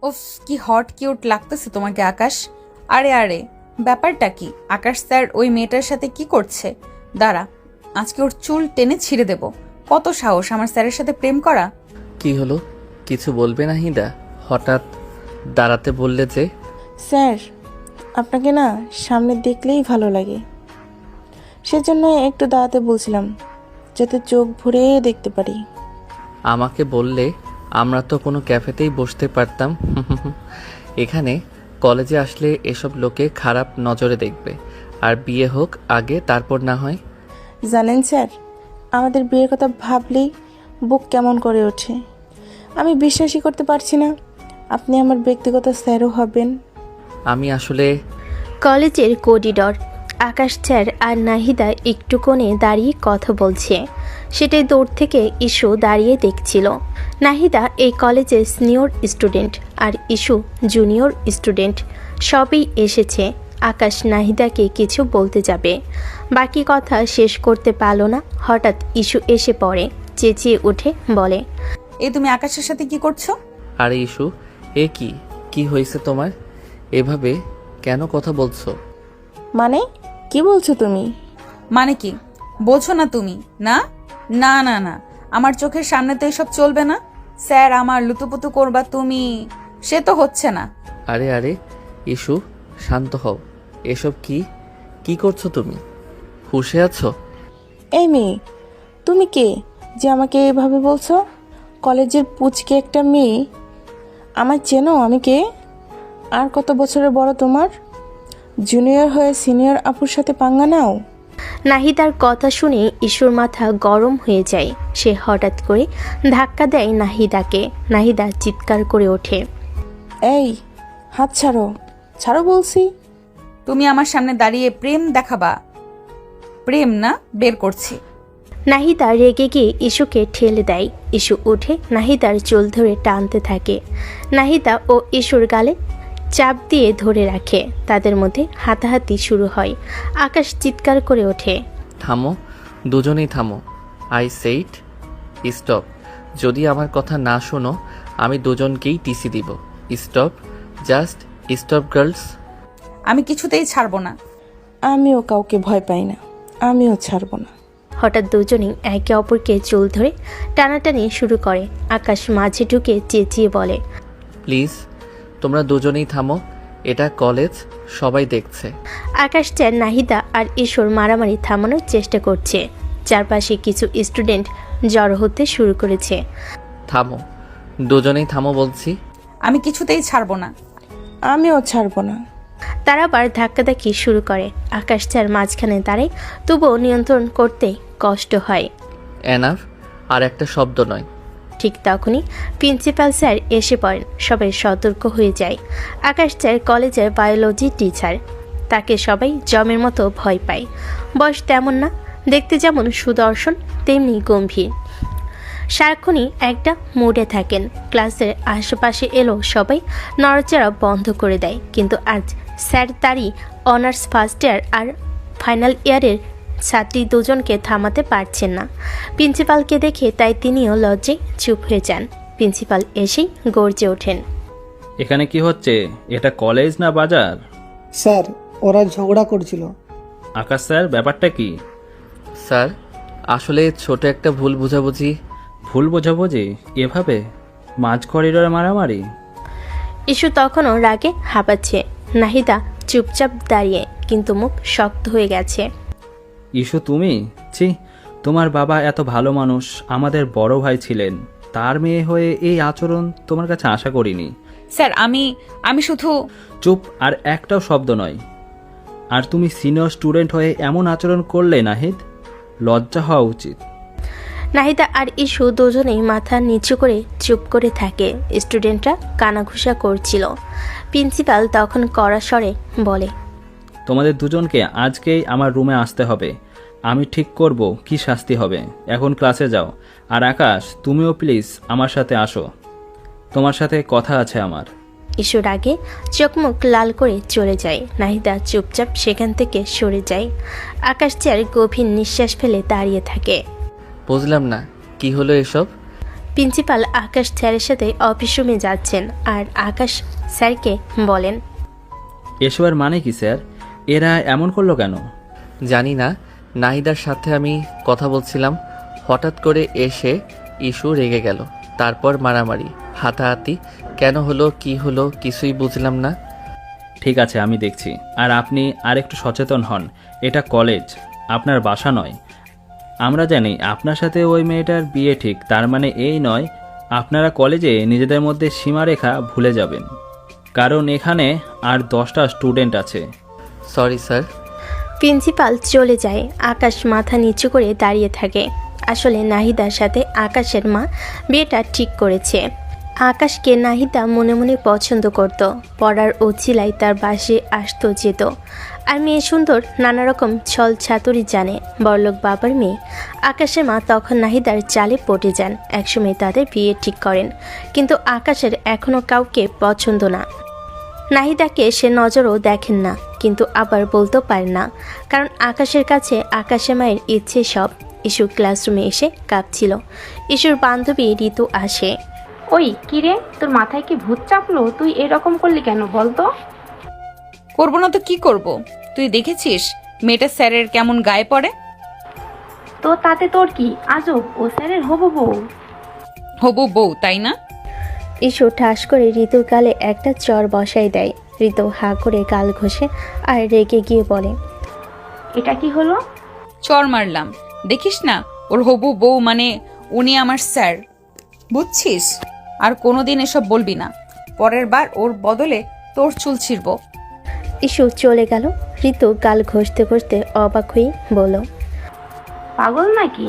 উফ, কি hot cute লাগতেছে তোমাকে আকাশ। আরে আরে, ব্যাপারটা কি? আকাশ স্যার ওই মেয়েটার সাথে কি করছে? দাঁড়া, আজকে ওর চুল টেনে ছিঁড়ে দেব। কত সাহস আমার স্যারের সাথে প্রেম করা! কি হলো, কিছু বলবে না হিদা? হঠাৎ দাঁড়াতে বললে যে? স্যার, আপনাকে না সামনে দেখলেই ভালো লাগে, সেজন্য একটু দাঁড়াতে বলছিলাম, যাতে চোখ ভরে দেখতে পারি। আমাকে বললে আমরা তো কোনো ক্যাফেতেই বসতে পারতাম। এখানে কলেজে আসলে এসব লোকে খারাপ নজরে দেখবে, আর বিয়ে হোক আগে, তারপর না হয়। জানেন স্যার, আমাদের বিয়ের কথা ভাবলেই বুক কেমন করে ওঠে। আমি বিশ্বাসই করতে পারছি না আপনি আমার ব্যক্তিগত স্যারও হবেন। আমি আসলে কলেজের করিডর, আকাশ স্যার আর নাহিদা একটু কোণে দাঁড়িয়ে কথা বলছে। সেটাই দূর থেকে ইস্যু দাঁড়িয়ে দেখছিল। নাহিদা এই কলেজের সিনিয়র স্টুডেন্ট আর ইস্যু জুনিয়র স্টুডেন্ট। সবই এসেছে। আকাশ নাহিদাকে কিছু বলতে যাবে, বাকি কথা শেষ করতে পারল না। হঠাৎ ইস্যু এসে পড়ে, চেঁচিয়ে উঠে বলে, এই তুমি আকাশের সাথে কি করছো? আরে ইস্যু, এ কি কি হয়েছে তোমার? এভাবে কেন কথা বলছো? মানে কি বলছো তুমি? মানে কি বোঝো না তুমি? না না না না, আমার চোখের সামনে তো এসব চলবে না। স্যার আমার লুতুপুতু করবা তুমি, সে তো হচ্ছে না। আরে আরে ইস্যু, শান্ত হও। এসব কি কি করছো তুমি? হুঁশে আছো? এই মেয়ে, তুমি কে যে আমাকে এভাবে বলছো? কলেজের পুচকে একটা মেয়ে, আমার চেনো আমি কে? আর কত বছরের বড় তোমার? জুনিয়র হয়ে সিনিয়র আপুর সাথে পাঙ্গা নাও? নাহিদার কথা শুনে ইস্যুর মাথা গরম হয়ে যায়। সে হঠাৎ করে ধাক্কা দেয় নাহিদাকে। নাহিদা চিৎকার করে ওঠে, এই হাত ছাড়ো, ছাড়ো বলছি। তুমি আমার সামনে দাঁড়িয়ে প্রেম দেখাবা? প্রেম না, বের করছি। নাহিদা রেগে গিয়ে ইস্যুকে ঠেলে দেয়। ইস্যু উঠে নাহিদার চুল ধরে টানতে থাকে। নাহিদা ও ইস্যুর গালে চাপ দিয়ে ধরে রাখে। তাদের মধ্যে হাতাহাতি শুরু হয়। আকাশ চিৎকার করে ওঠে, থামো, দুজনেই থামো। I said stop. যদি আমার কথা না শোনো, আমি দুজনকেই টিসি দিব। Stop, just stop girls. আমি কিছুতেই ছাড়বো না। আমিও কাউকে ভয় পাই না, আমিও ছাড়বো না। হঠাৎ দুজনেই একে অপরকে চুল ধরে টানাটানি শুরু করে। আকাশ মাঝে ঢুকে চেঁচিয়ে বলে, প্লিজ তোমরা দুজনেই থামো, এটা কলেজ, সবাই দেখছে। আকাশ চার নাহিদা আর ঈশ্বর মারামারি থামানোর চেষ্টা করছে। চারপাশে কিছু স্টুডেন্ট জড়ো হতে শুরু করেছে। থামো, দুজনেই থামো বলছি। আমি কিছুতেই ছাড়বো না। আমিও ছাড়বো না। তারা আবার ধাক্কাধাক্কি শুরু করে। আকাশ চার মাঝখানে দাঁড়ায়, তবুও নিয়ন্ত্রণ করতে কষ্ট হয়। এনাফ, আর একটা শব্দ নয়। ঠিক তখনই প্রিন্সিপাল স্যার এসে পড়েন। সবাই সতর্ক হয়ে যায়। আকাশ স্যার কলেজের বায়োলজি টিচার। তাকে সবাই জমের মতো ভয় পায়। বয়স তেমন না, দেখতে যেমন সুদর্শন তেমনি গম্ভীর। সারাক্ষণই একটা মুডে থাকেন। ক্লাসের আশেপাশে এলো সবাই নড়াচড়া বন্ধ করে দেয়। কিন্তু আজ স্যার তারই অনার্স ফার্স্ট ইয়ার আর ফাইনাল ইয়ারের ছাত্রী দুজনকে থামাতে পারছেন না। প্রিন্সিপালকে দেখে তাই তিনিও লজ্জায় চুপ হয়ে যান। প্রিন্সিপাল এসেই গর্জে ওঠেন, এখানে কি হচ্ছে? এটা কলেজ না বাজার? স্যার, ওরা ঝগড়া করছিল। আকাশ স্যার, ব্যাপারটা কি? স্যার, আসলে ছোট একটা ভুল বোঝাবুঝি। ভুল বোঝাবুঝি? এভাবে মাঝ করিডোরে মারামারি? ইস্যু তখনও রাগে হাঁপাচ্ছে। নাহিদা চুপচাপ দাঁড়িয়ে, কিন্তু মুখ শক্ত হয়ে গেছে। ইস্যু তুমি? ছি, তোমার বাবা এত ভালো মানুষ, আমাদের বড় ভাই ছিলেন, তার মেয়ে হয়ে এই আচরণ তোমার কাছে আশা করিনি। স্যার আমি শুধু... চুপ, আর একটাও শব্দ নয়। আর তুমি সিনিয়র স্টুডেন্ট হয়ে এমন আচরণ করলে নাহিদ, লজ্জা হওয়া উচিত। নাহিদা আর ইস্যু দুজনেই মাথা নিচু করে চুপ করে থাকে। স্টুডেন্টরা কানাঘুষা করছিল। প্রিন্সিপাল তখন কড়া স্বরে বলে, তোমাদের দুজনকে আজকেই আমার রুমে আসতে হবে। আমি ঠিক করব কি শাস্তি হবে। এখন ক্লাসে যাও। আর আকাশ, তুমিও প্লিজ আমার সাথে আসো, তোমার সাথে কথা আছে আমার। ইস্যুর আগে চোখ মুখ লাল করে চলে যায়। নাহিদা চুপচাপ সেখান থেকে সরে যায়। আকাশ চেয়ার গভীর নিঃশ্বাস ফেলে দাঁড়িয়ে থাকে। বুঝলাম না, কি হলো এসব? প্রিন্সিপাল আকাশ স্যারের সাথে অফিস রুমে যাচ্ছেন আর আকাশ স্যারকে বলেন, এসবের মানে কি স্যার? এরা এমন করলো কেন? জানি না, নাহিদার সাথে আমি কথা বলছিলাম, হঠাৎ করে এসে ইস্যু রেগে গেল, তারপর মারামারি, হাতাহাতি। কেন হলো, কি হলো, কিছুই বুঝলাম না। ঠিক আছে, আমি দেখছি। আর আপনি আর একটু সচেতন হন, এটা কলেজ, আপনার বাসা নয়। আমরা জানি আপনার সাথে ওই মেয়েটার বিয়ে ঠিক, তার মানে এই নয় আপনারা কলেজে নিজেদের মধ্যে সীমারেখা ভুলে যাবেন, কারণ এখানে আর 10টা স্টুডেন্ট আছে। Sorry sir. প্রিন্সিপাল চলে যায়। আকাশ মাথা নিচু করে দাঁড়িয়ে থাকে। আসলে নাহিদার সাথে আকাশের মা বিয়েটা ঠিক করেছে। আকাশকে নাহিদা মনে মনে পছন্দ করত, পড়ার উছিলায় তার বাসে আসতো যেত। আর মেয়ে সুন্দর নানা রকম ছল ছাতুরি জানে, বড়লোক বাবার মেয়ে। আকাশের মা তখন নাহিদার চালে পটে যান। একসময় তাদের বিয়ে ঠিক করেন, কিন্তু আকাশের এখনও কাউকে পছন্দ না। নাহিদাকে সে নজরও দেখেন না, কিন্তু আবার বলতেও পারেন না, কারণ আকাশের কাছে আকাশে মায়ের ইচ্ছে সব। ইস্যু ক্লাসরুমে এসে কাঁপছিল। ইস্যুর বান্ধবী ঋতু আসে। ওই কিরে, তোর মাথায় কি ভূত চাপলো? তুই এরকম করলি কেন বলতো? করবো না তো কি করব? তুই দেখেছিস মেয়েটা স্যারের কেমন গায়ে পড়ে? তো তাতে তোর কি? আজব, ও স্যারের হবু বউ। হবু বউ, তাই না? ইস্যু ঠাস করে ঋতুর গালে একটা চর বসাই দেয়। ঋতু হা করে গাল ঘষে আর রেগে গিয়ে বলে, এটা কি হলো? চর মারলাম। দেখিস না, ওর হবু বউ মানে উনি আমার স্যার, বুঝছিস? আর কোনোদিন এসব বলবি না, পরের বার ওর বদলে তোর চুল ছিঁড়ব। ইস্যু চলে গেল। ঋতু গাল ঘষতে ঘষতে অবাক হয়ে বলল, পাগল নাকি?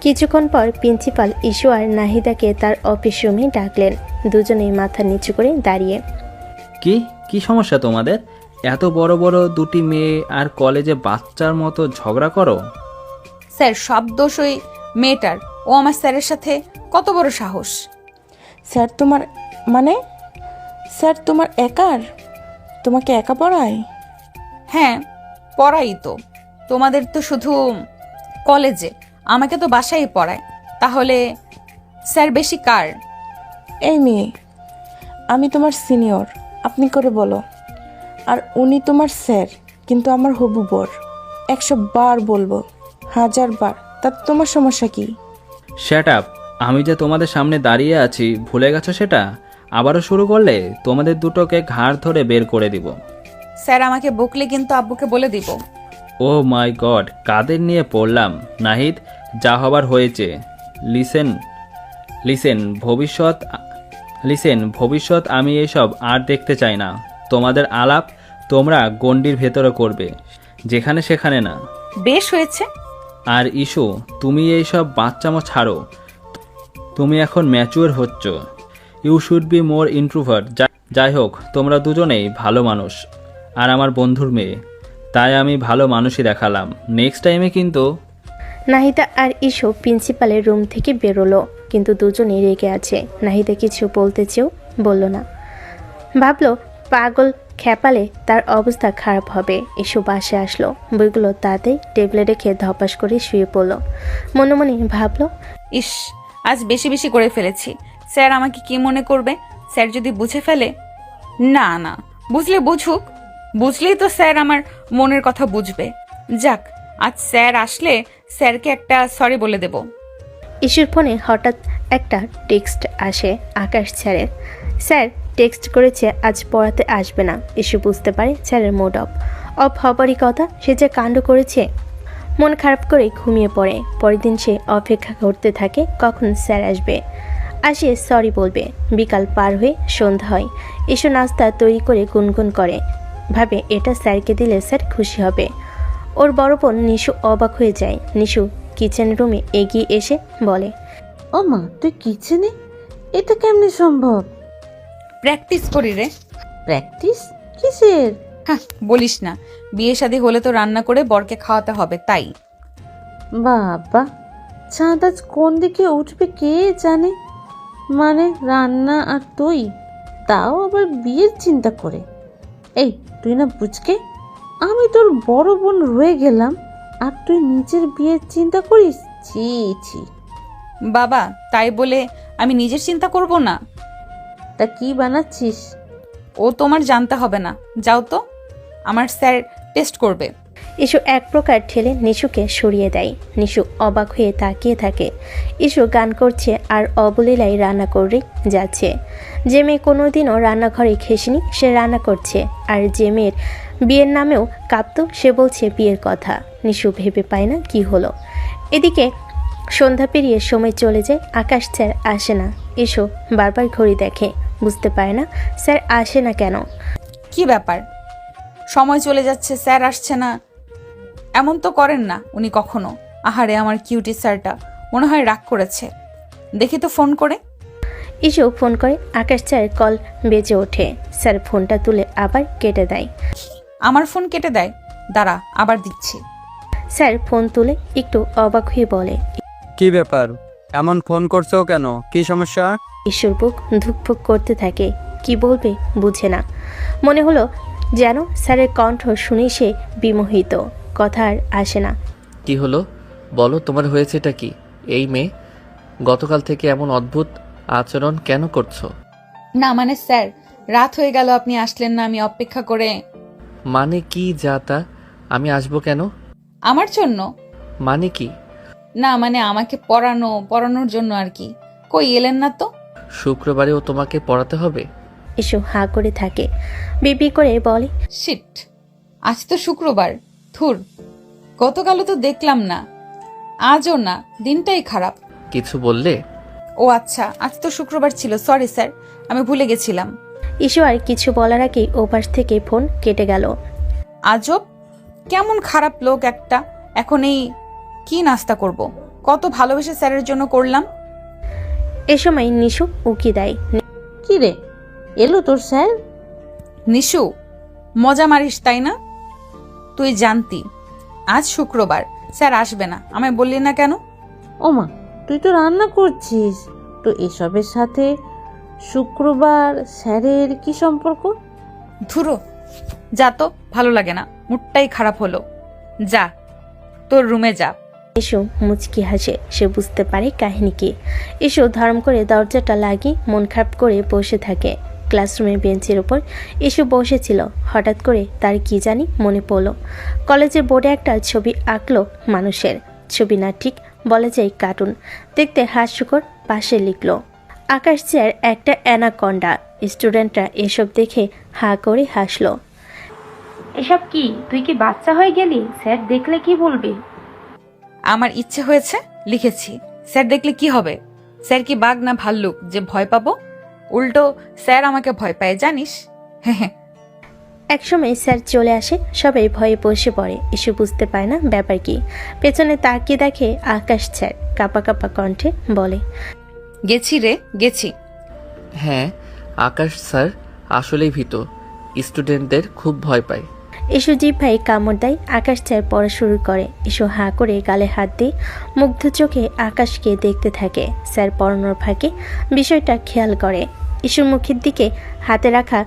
কিছুক্ষণ পর প্রিন্সিপাল ইস্যু আর নাহিদাকে তার অফিস রুমে ডাকলেন। দুজনেই মাথা নিচু করে দাঁড়িয়ে। কি কি সমস্যা তোমাদের? এত বড় বড় দুটি মেয়ে আর কলেজে বাচ্চার মতো ঝগড়া করো? স্যার, সব দোষ ওই মেয়েটার। ও আমার স্যারের সাথে কত বড় সাহস! স্যার তোমার মানে স্যার তোমার একার? তোমাকে একা পড়ায়? হ্যাঁ, পড়াই তো। তোমাদের তো শুধু কলেজে, আমাকে তো বাসায় পড়ায়। তাহলে স্যার বেশি কার? এই মেয়ে, আমি তোমার সিনিয়র, আপনি করে বলো। আর উনি তোমার স্যার, কিন্তু আমার হবু বর। 100 বার বলবো, 1000 বার। তার তোমার সমস্যা কি? Shut up! আমি যে তোমাদের সামনে দাঁড়িয়ে আছি ভুলে গেছো সেটা? আবারও শুরু করলে তোমাদের দুটোকে ঘাড় ধরে বের করে দিব। স্যার আমাকে বকলে কিন্তু আব্বুকে বলে দিব। ও মাই গড, কাদের নিয়ে পড়লাম? নাহিদ, যা হবার হয়েছে। লিসেন লিসেন ভবিষ্যৎ আমি এসব আর দেখতে চাই না। তোমাদের আলাপ তোমরা গণ্ডির ভেতরে করবে, যেখানে সেখানে না। বেশ হয়েছে। আর ইস্যু, তুমি এইসব বাচ্চামো ছাড়ো। তুমি এখন ম্যাচিওর হচ্ছ। You should be more introvert. যাই হোক, তোমরা দুজনেই ভালো মানুষ আর আমার বন্ধুর মেয়ে, তাই আমি ভালো মানুষই দেখালাম। নেক্সট টাইমে কিন্তু। নাহিদা আর ইস্যু প্রিন্সিপালের রুম থেকে বেরোলো, কিন্তু দুজনেই রেগে আছে। নাহিদা কিছু বলতে চেয়েও বলল না। ভাবলো পাগল খেপালে তার অবস্থা খারাপ হবে। ইস্যু বাসে আসলো, বইগুলো তাতেই টেবিলে রেখে ধপাস করে শুয়ে পড়লো। মনে মনে ভাবলো, ইস, আজ বেশি বেশি করে ফেলেছি। স্যার আমাকে কি মনে করবে? স্যার যদি বুঝে ফেলে? না না, বুঝলে বুঝুক, বুঝলেই তো স্যার আমার মনের কথা বুঝবে। যাক, আজ স্যার আসলে স্যারকে একটা সরি বলে দেব। ইস্যুর ফোনে হঠাৎ একটা টেক্সট আসে আকাশ স্যারের। স্যার টেক্সট করেছে আজ পড়াতে আসবে না। ইস্যু বুঝতে পারে স্যারের মুড অফ হবারই কথা। সে যে কাণ্ড করেছে। মন খারাপ করে ঘুমিয়ে পড়ে। পরের দিন সে অপেক্ষা করতে থাকে কখন স্যার আসবে, আসে সরি বলবে। বিকাল পার হয়ে সন্ধ্যা হয়। ইস্যু নাস্তা তৈরি করে গুনগুন করে, ভাবে এটা স্যারকে দিলে স্যার খুশি হবে। ওর বড় বোন নিশু অবাক হয়ে যায়। নিশু কিচেন রুমে এগিয়ে এসে বলে, ও মা, তুই কিচেনে? এটা কেমনে সম্ভব? প্র্যাকটিস করি রে। প্র্যাকটিস কিসের? হ্যাঁ, বলিস না, বিয়ে শাদী হলে তো রান্না করে বরকে খাওয়াতে হবে, তাই। বাবা, চাঁদ আজ কোন দিকে উঠবে কে জানে। মানে রান্না আর তুই, তাও আবার বিয়ের চিন্তা করে। এই তুই না বুঝকে, আমি তোর বড় বোন রয়ে গেলাম আর তুই নিজের বিয়ের চিন্তা করিস? ছি ছি। বাবা তাই বলে আমি নিজের চিন্তা করব না? তা কি বানাচ্ছিস? ও তোমার জানতে হবে না, যাও তো, আমার স্যার টেস্ট করবে। ইসু এক প্রকার ঠেলে নিশুকে সরিয়ে দেয়। নিশু অবাক হয়ে তাকিয়ে থাকে। ইসু গান করছে আর অবলীলায় রান্না করে যাচ্ছে। যে মেয়ে কোনোদিনও রান্নাঘরে খেসেনি সে রান্না করছে, আর যে মেয়ের বিয়ের নামেও কাঁপত সে বলছে বিয়ের কথা। নিশু ভেবে পায় না কি হলো। এদিকে সন্ধ্যা পেরিয়ে সময় চলে যায়, আকাশ স্যার আসে না। ইসু বারবার ঘড়ি দেখে, বুঝতে পারে না স্যার আসে না কেন। কি ব্যাপার, সময় চলে যাচ্ছে, স্যার আসছে না? এমন তো করেন না উনি কখনো। আহারে আমার কিউটি স্যারটা মনে হয় রাগ করেছে, দেখি তো ফোন করে। ইসু ফোন করে, আকাশ স্যার কল বেজে ওঠে। স্যার ফোনটা তুলে আবার কেটে দেয়। আমার ফোন কেটে দেয়? দাঁড়া, আবার দিচ্ছি। স্যার ফোন তুলে একটু অবাক হয়ে বলে, কি ব্যাপার, এমন ফোন করছো কেন? কি সমস্যা? ইসুর বুক ধুকফুক করতে থাকে, কি বলবে বুঝে না। মনে হলো যেন স্যারের কণ্ঠ শুনে সে বিমোহিত, কথা আর আসে না। কি হলো বলো, তোমার হয়েছেটা কি? এই মেয়ে গতকাল থেকে এমন অদ্ভুত আচরণ কেন করছো? না মানে স্যার, রাত হয়ে গেল, আপনি আসলেন না, আমি অপেক্ষা করে। মানে কি যা তা? আমি আসবো কেন? আমার জন্য? মানে কি? না মানে আমাকে পড়ানোর জন্য আর কি। কই এলেন না তো? শুক্রবারেও তোমাকে পড়াতে হবে? ইসু হাঁ করে থাকে, বিবি করে বলে, শিট, আজ তো শুক্রবার। থুর, গতকালও তো দেখলাম না, আজও না, দিনটাই খারাপ। কিছু বললে? ও আচ্ছা, আজ তো শুক্রবার ছিল, সরি স্যার, আমি ভুলে গেছিলাম। ইসু আর কিছু বলার আগেই ওপাশ থেকে ফোন কেটে গেল। আজব, কেমন খারাপ লোক একটা। এখন এই কি নাস্তা করব? কত ভালোবেসে স্যারের জন্য করলাম। এ সময় নিশু উকি দেয়। কি রে, এলো তোর স্যার? নিশু, মজা মারিস তাই না? তুই জানতি আজ শুক্রবার, স্যার আসবে না, আমায় বললি না কেন? ওমা, তুই তো রান্না করছিস, তো এসবের সাথে শুক্রবার স্যারের কি সম্পর্ক? ধুরো, যা তো, ভালো লাগে না, মুডটাই খারাপ হলো। যা তোর রুমে যা। ইসু মুচকি হাসে, সে বুঝতে পারে কাহিনী কি। ইসু ধর্ম করে দরজাটা লাগিয়ে মন খারাপ করে বসে থাকে। ক্লাসরুমের বেঞ্চের ওপর ইসু বসেছিল, হঠাৎ করে তার কি জানি মনে পড়ল। কলেজের বোর্ডে একটা ছবি আঁকলো মানুষের, ছবি না ঠিক বলা যায় কার্টুন, দেখতে হাস্যকর। পাশে লিখলো আকাশ স্যার একটা অ্যানাকন্ডা। স্টুডেন্টরা এসব দেখে হাঁ করে হাসলো। এসব কি, তুই কি বাচ্চা হয়ে গেলি? স্যার দেখলে কি বলবে? আমার ইচ্ছে হয়েছে, লিখেছি। স্যার দেখলে কি হবে? স্যার কি বাঘ না ভাল্লুক যে ভয় পাবো? উল্টো স্যার আমাকে ভয় পায়, জানিস? একসময় স্যার চলে আসে, সবাই ভয়ে বসে পড়ে। ইসু বুঝতে পারে না ব্যাপার কি। পেছনে তাকিয়ে দেখে আকাশ স্যার কাপা কাপা কণ্ঠে বলে, গেছি রে, গেছি। হ্যাঁ, আকাশ স্যার আসলেই ভীত, স্টুডেন্টদের খুব ভয় পায়। ইসু জিভাই কামড় দেয়। আকাশ স্যার পড়া শুরু করে। ইসু হাঁ করে গালে হাত দিয়ে মুগ্ধ চোখে আকাশকে দেখতে থাকে। স্যার পড়ানোর ফাঁকে বিষয়টা খেয়াল করে। ইসুর মুখের দিকে হাতে রাখা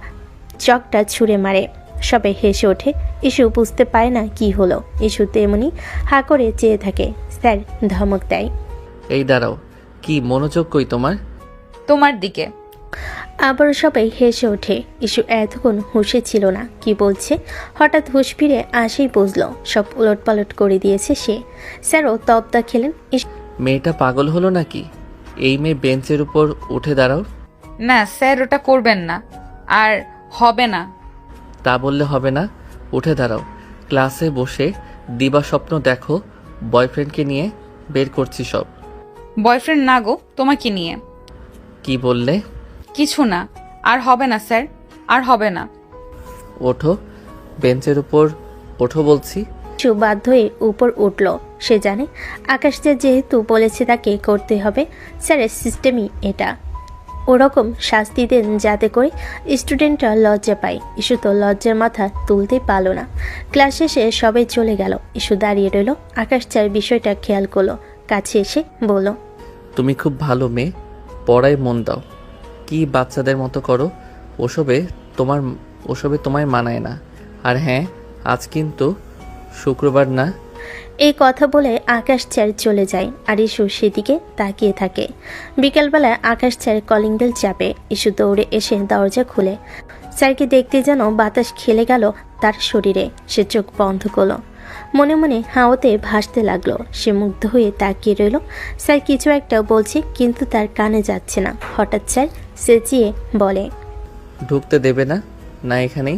চকটা ছুঁড়ে মারে। সবাই হেসে ওঠে। ইসু বুঝতে পারে না কি হলো। ইসু তেমনি হাঁ করে চেয়ে থাকে। স্যার ধমক দেয়, এই দাঁড়াও, কি মনোযোগ কই তোমার? তোমার দিকে। আবারও সবাই হেসে ওঠে। ইসু এতক্ষণ হুঁশে ছিল না, কি বলছে হঠাৎ হুঁশ ফিরে আসেই বুঝলো সব উলটপালট করে দিয়েছে সে। স্যারও তবদা খেলেন। মেয়েটা পাগল হলো নাকি? এই মেয়ে বেঞ্চের উপর উঠে দাঁড়াও। না স্যার, ওটা করবেন না, আর হবে না। তা বললে হবে না, উঠে দাঁড়াও। ক্লাসে বসে দিবা স্বপ্ন দেখো, বয়ফ্রেন্ডকে নিয়ে বের করছি সব। বয়ফ্রেন্ড না গো, তোমাকে নিয়ে। কি বললে? কিছু না, আর হবে না স্যার, আর হবে না। ওঠো, বেঞ্চের উপর ওঠো বলছি। ইসু বাধ্য হয়ে উপর উঠল। সে জানে আকাশ স্যার যেহেতু বলেছে তাকে করতে হবে, স্যারের সিস্টেমই এটা। ওরকম শাস্তি দেন যাতে করে স্টুডেন্টরা লজ্জা পায়। ইসু তো লজ্জার মাথা তুলতেই পারল না। ক্লাস শেষে সবাই চলে গেল। ইসু দাঁড়িয়ে রইল। আকাশ স্যার বিষয়টা খেয়াল করলো, কাছে এসে বলল, তুমি খুব ভালো মেয়ে, পড়ায় মন দাও। কি বাচ্চাদের মতো করো? ওসবে তোমায় মানায় না। আর হ্যাঁ, আজ কিন্তু শুক্রবার না। এই কথা বলে আকাশ স্যার চলে যায় আর ইস্যু সেদিকে তাকিয়ে থাকে। বিকেলবেলায় আকাশ স্যার কলিং বেল চাপে। ইস্যু দৌড়ে এসে দরজা খুলে স্যারকে দেখতে যেন বাতাস খেলে গেল তার শরীরে। সে চোখ বন্ধ করলো, মনে মনে হাওয়াতে ভাসতে লাগলো। সে মুগ্ধ হয়ে তাকিয়ে রইল। স্যার কিছু একটা বলছে কিন্তু তার কানে যাচ্ছে না। হঠাৎ স্যার চেঁচিয়ে বলে, ঢুকতে দেবে না? না এখানেই?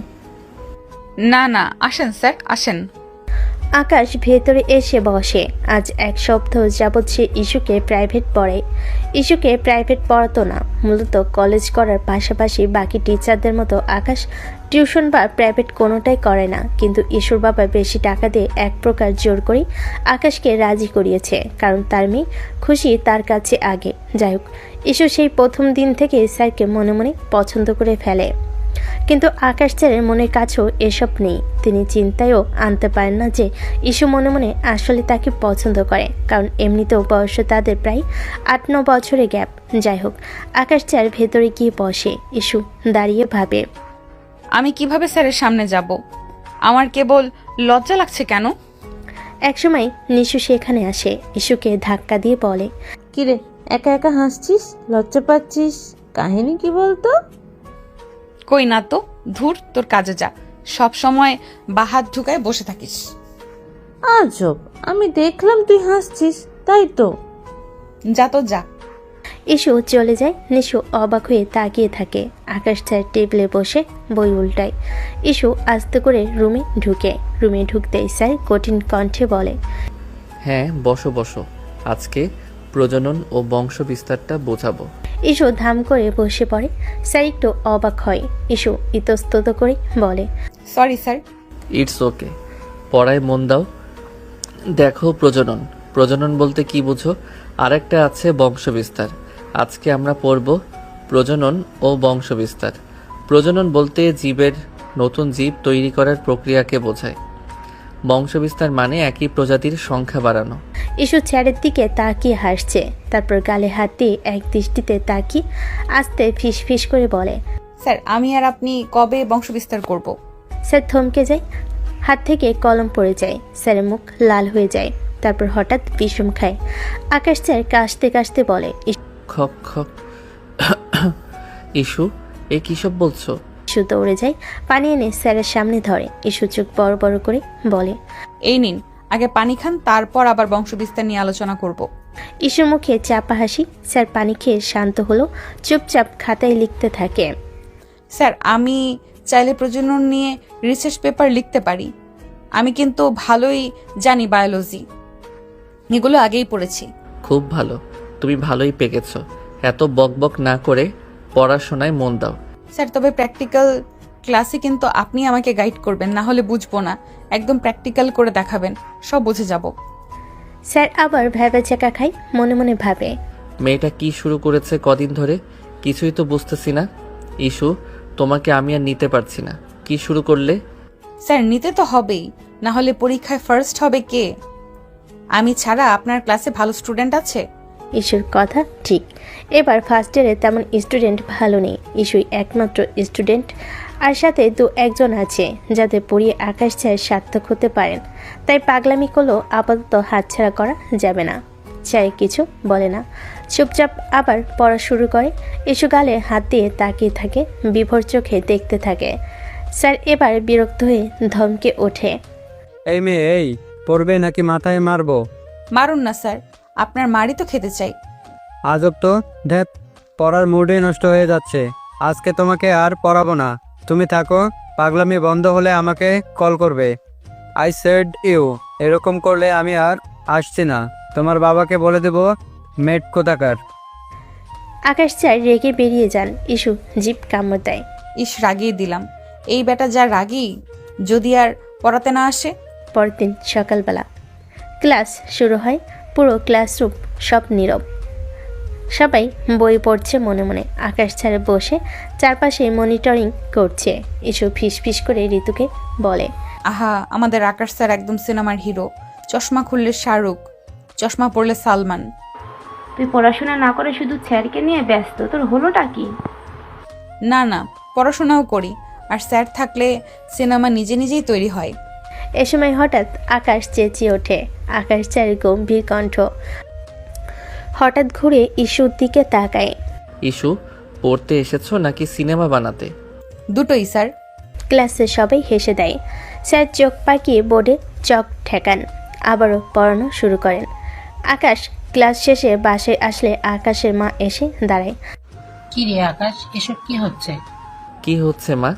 না না, আসেন স্যার আসেন। আকাশ ভেতরে এসে বসে। আজ এক সপ্তাহ যাবৎ সে ইস্যুকে প্রাইভেট পড়ে। ইস্যুকে প্রাইভেট পড়াতো না, মূলত কলেজ করার পাশাপাশি বাকি টিচারদের মতো আকাশ টিউশন বা প্রাইভেট কোনোটাই করে না। কিন্তু ইস্যুর বাবা বেশি টাকা দিয়ে এক প্রকার জোর করে আকাশকে রাজি করিয়েছে, কারণ তার মেয়ে খুশি তার কাছে আগে। যাই হোক, ইস্যু সেই প্রথম দিন থেকে স্যারকে মনে মনে পছন্দ করে ফেলে। কিন্তু আকাশ স্যারের মনের কাছেও এসব নেই। তিনি চিন্তায়ও আনতে পারেন না যে ইস্যু মনে মনে আসলে তাকে পছন্দ করে, কারণ এমনিতেও বয়সে তাদের প্রায় 8-9 বছরের গ্যাপ। যাই হোক, আকাশ স্যার ভেতরে গিয়ে বসে। ইস্যু দাঁড়িয়ে ভাবে, আমি কিভাবে স্যারের সামনে যাব? আমার কেবল লজ্জা লাগছে কেন? একসময় নিশু সেখানে আসে। ইস্যুকে ধাক্কা দিয়ে বলে, কিরে একা একা হাসছিস, লজ্জা পাচ্ছিস? কাহিনী কি বলতো? কই না তো, ধুর তোর কাজে যা, সব সময় বাহাত ঢুকায় বসে থাকিস। আজব, আমি দেখলাম তুই হাসছিস, তাই তো। যা তো যা। ইস্যু চলে যায়। নিশু অবাক হয়ে তাকিয়ে থাকে। আকাশ স্যার টেবিলে বসে বই উল্টায়। ইস্যু আস্তে করে রুমে ঢুকে। রুমে ঢুকতেই স্যার কঠিন কণ্ঠে বলে, হ্যাঁ বসো বসো, আজকে প্রজনন ও বংশ বিস্তারটা বোঝাবো। ইস্যু ধাম করে বসে পড়ে। স্যার একটু অবাক হয়। ইস্যু ইতস্তত করে বলে, সরি স্যার। ইটস ওকে, পড়ায় মন দাও। দেখো, প্রজনন প্রজনন বলতে কি বুঝো? আরেকটা আছে বংশবিস্তার। আজকে আমরা পড়ব প্রজনন ও বংশবিস্তার। প্রজনন বলতে জীবের নতুন জীব তৈরি করার প্রক্রিয়াকে বোঝায়। বংশবিস্তার মানে একই প্রজাতির সংখ্যা বাড়ানো। ইস্যু স্যারের দিকে তাকিয়ে হাসছে, তারপর গালে হাত দিয়ে এক দৃষ্টিতে তাকিয়ে আস্তে ফিস ফিস করে বলে, স্যার আমি আর আপনি কবে বংশবিস্তার করব? স্যার থমকে যায়। হাত থেকে কলম পড়ে যায়। স্যারের মুখ লাল হয়ে যায়। তারপর হঠাৎ বিষম খায়। আকাশ স্যার কাশতে কাশতে বলে, খক খক। ইস্যু, এ কী সব বলছো? ইস্যু দৌড়ে যায়, পানি এনে স্যারের সামনে ধরে। ইস্যু চোখ বড় বড় করে বলে, এই নিন, আগে পানি খান, তারপর আবার বংশবিস্তার নিয়ে আলোচনা করব। ইস্যুর মুখে চাপা হাসি। স্যার পানি খেয়ে শান্ত হলো, চুপচাপ খাতায় লিখতে থাকে। স্যার আমি চাইলে প্রজনন নিয়ে রিসার্চ পেপার লিখতে পারি। আমি কিন্তু ভালোই জানি বায়োলজি, এগুলো আগেই পড়েছি। খুব ভালো, তুমি ভালোই পেকেছো। এত বকবক না করে পড়াশোনায় মন দাও। স্যার তবে প্র্যাকটিক্যাল ক্লাসে কিন্তু আপনি আমাকে গাইড করবেন, না হলে বুঝবো না। একদম প্র্যাকটিক্যাল করে দেখাবেন, সব বুঝে যাব। স্যার আবার ভ্যাবাচাকা খায়। মনে মনে ভাবে, মেয়েটা কি শুরু করেছে কদিন ধরে, কিছুই তো বুঝতেছি না। ইস্যু, তোমাকে আমি আর নিতে পারছি না। কি শুরু করলে? স্যার নিতে তো হবেই, না হলে পরীক্ষায় ফার্স্ট হবে কে? আমি ছাড়া আপনার ক্লাসে ভালো স্টুডেন্ট আছে? ইস্যুর কথা ঠিক। এবার ফার্স্ট ইয়ারে তেমন স্টুডেন্ট ভালো নেই। ইস্যুই একমাত্র স্টুডেন্ট, আর সাথে 2-1 আছে যাতে পড়িয়ে আকাশ স্যার সার্থক হতে পারেন। তাই পাগলামি করলেও আপাতত হাতছাড়া করা যাবে না। স্যার কিছু বলে না, চুপচাপ আবার পড়া শুরু করে। ইস্যু গালে হাত দিয়ে তাকিয়ে থাকে, বিভোর চোখে দেখতে থাকে। স্যার এবার বিরক্ত হয়ে ধমকে ওঠে, এই মেয়ে, এই পড়বে নাকি মাথায় মারবো? মারুন না স্যার, আপনার মারই তো খেতে চাই। আজব তো, ধ্যাত, পড়ার মুডই নষ্ট হয়ে যাচ্ছে। আজকে তোমাকে আর পড়াবো না, তুমি থাকো। পাগলামি বন্ধ হলে আমাকে কল করবে। আই সেড ইউ, এরকম করলে আমি আর আসছি না। তোমার বাবাকে বলে দেবো, মেট কোথাকার। আকাশ স্যার রেগে বেরিয়ে যান। ইস্যু জিভ কামড় দেয়। ইস, রাগিয়ে দিলাম। এই বেটা যা রাগী, যদি আর পড়াতে না আসে। পরের দিন সকালবেলা ক্লাস শুরু হয়। পুরো ক্লাসরুম সব নীরব। সবাই বই পড়ছে মনে মনে। আকাশ স্যার বসে চারপাশে মনিটরিং করছে। ইস্যু ফিস ফিস করে ঋতুকে বলে, আহা, আমাদের আকাশ স্যার একদম সিনেমার হিরো। চশমা খুললে শাহরুখ, চশমা পরলে সালমান। তুই পড়াশোনা না করে শুধু স্যারকে নিয়ে ব্যস্ত, তোর হলোটা কি? না না, পড়াশোনাও করি, আর স্যার থাকলে সিনেমা নিজে নিজেই তৈরি হয়। এ সময় হঠাৎ আকাশ চেঁচিয়ে ওঠে। আকাশ চার গম্ভীর কণ্ঠ। হঠাৎ ঘুরে ইস্যুর দিকে তাকায়। ইস্যু, পড়তে এসেছো নাকি সিনেমা বানাতে? দুটোই স্যার। ক্লাসে সবাই হেসে দেয়। স্যার চোখ পাকিয়ে বোর্ডে চক ঠেকান, আবারও পড়ানো শুরু করেন। আকাশ ক্লাস শেষে বাসায় আসলে আকাশের মা এসে দাঁড়ায়। কি রে আকাশ, এসব কি হচ্ছে? কি হচ্ছে মা?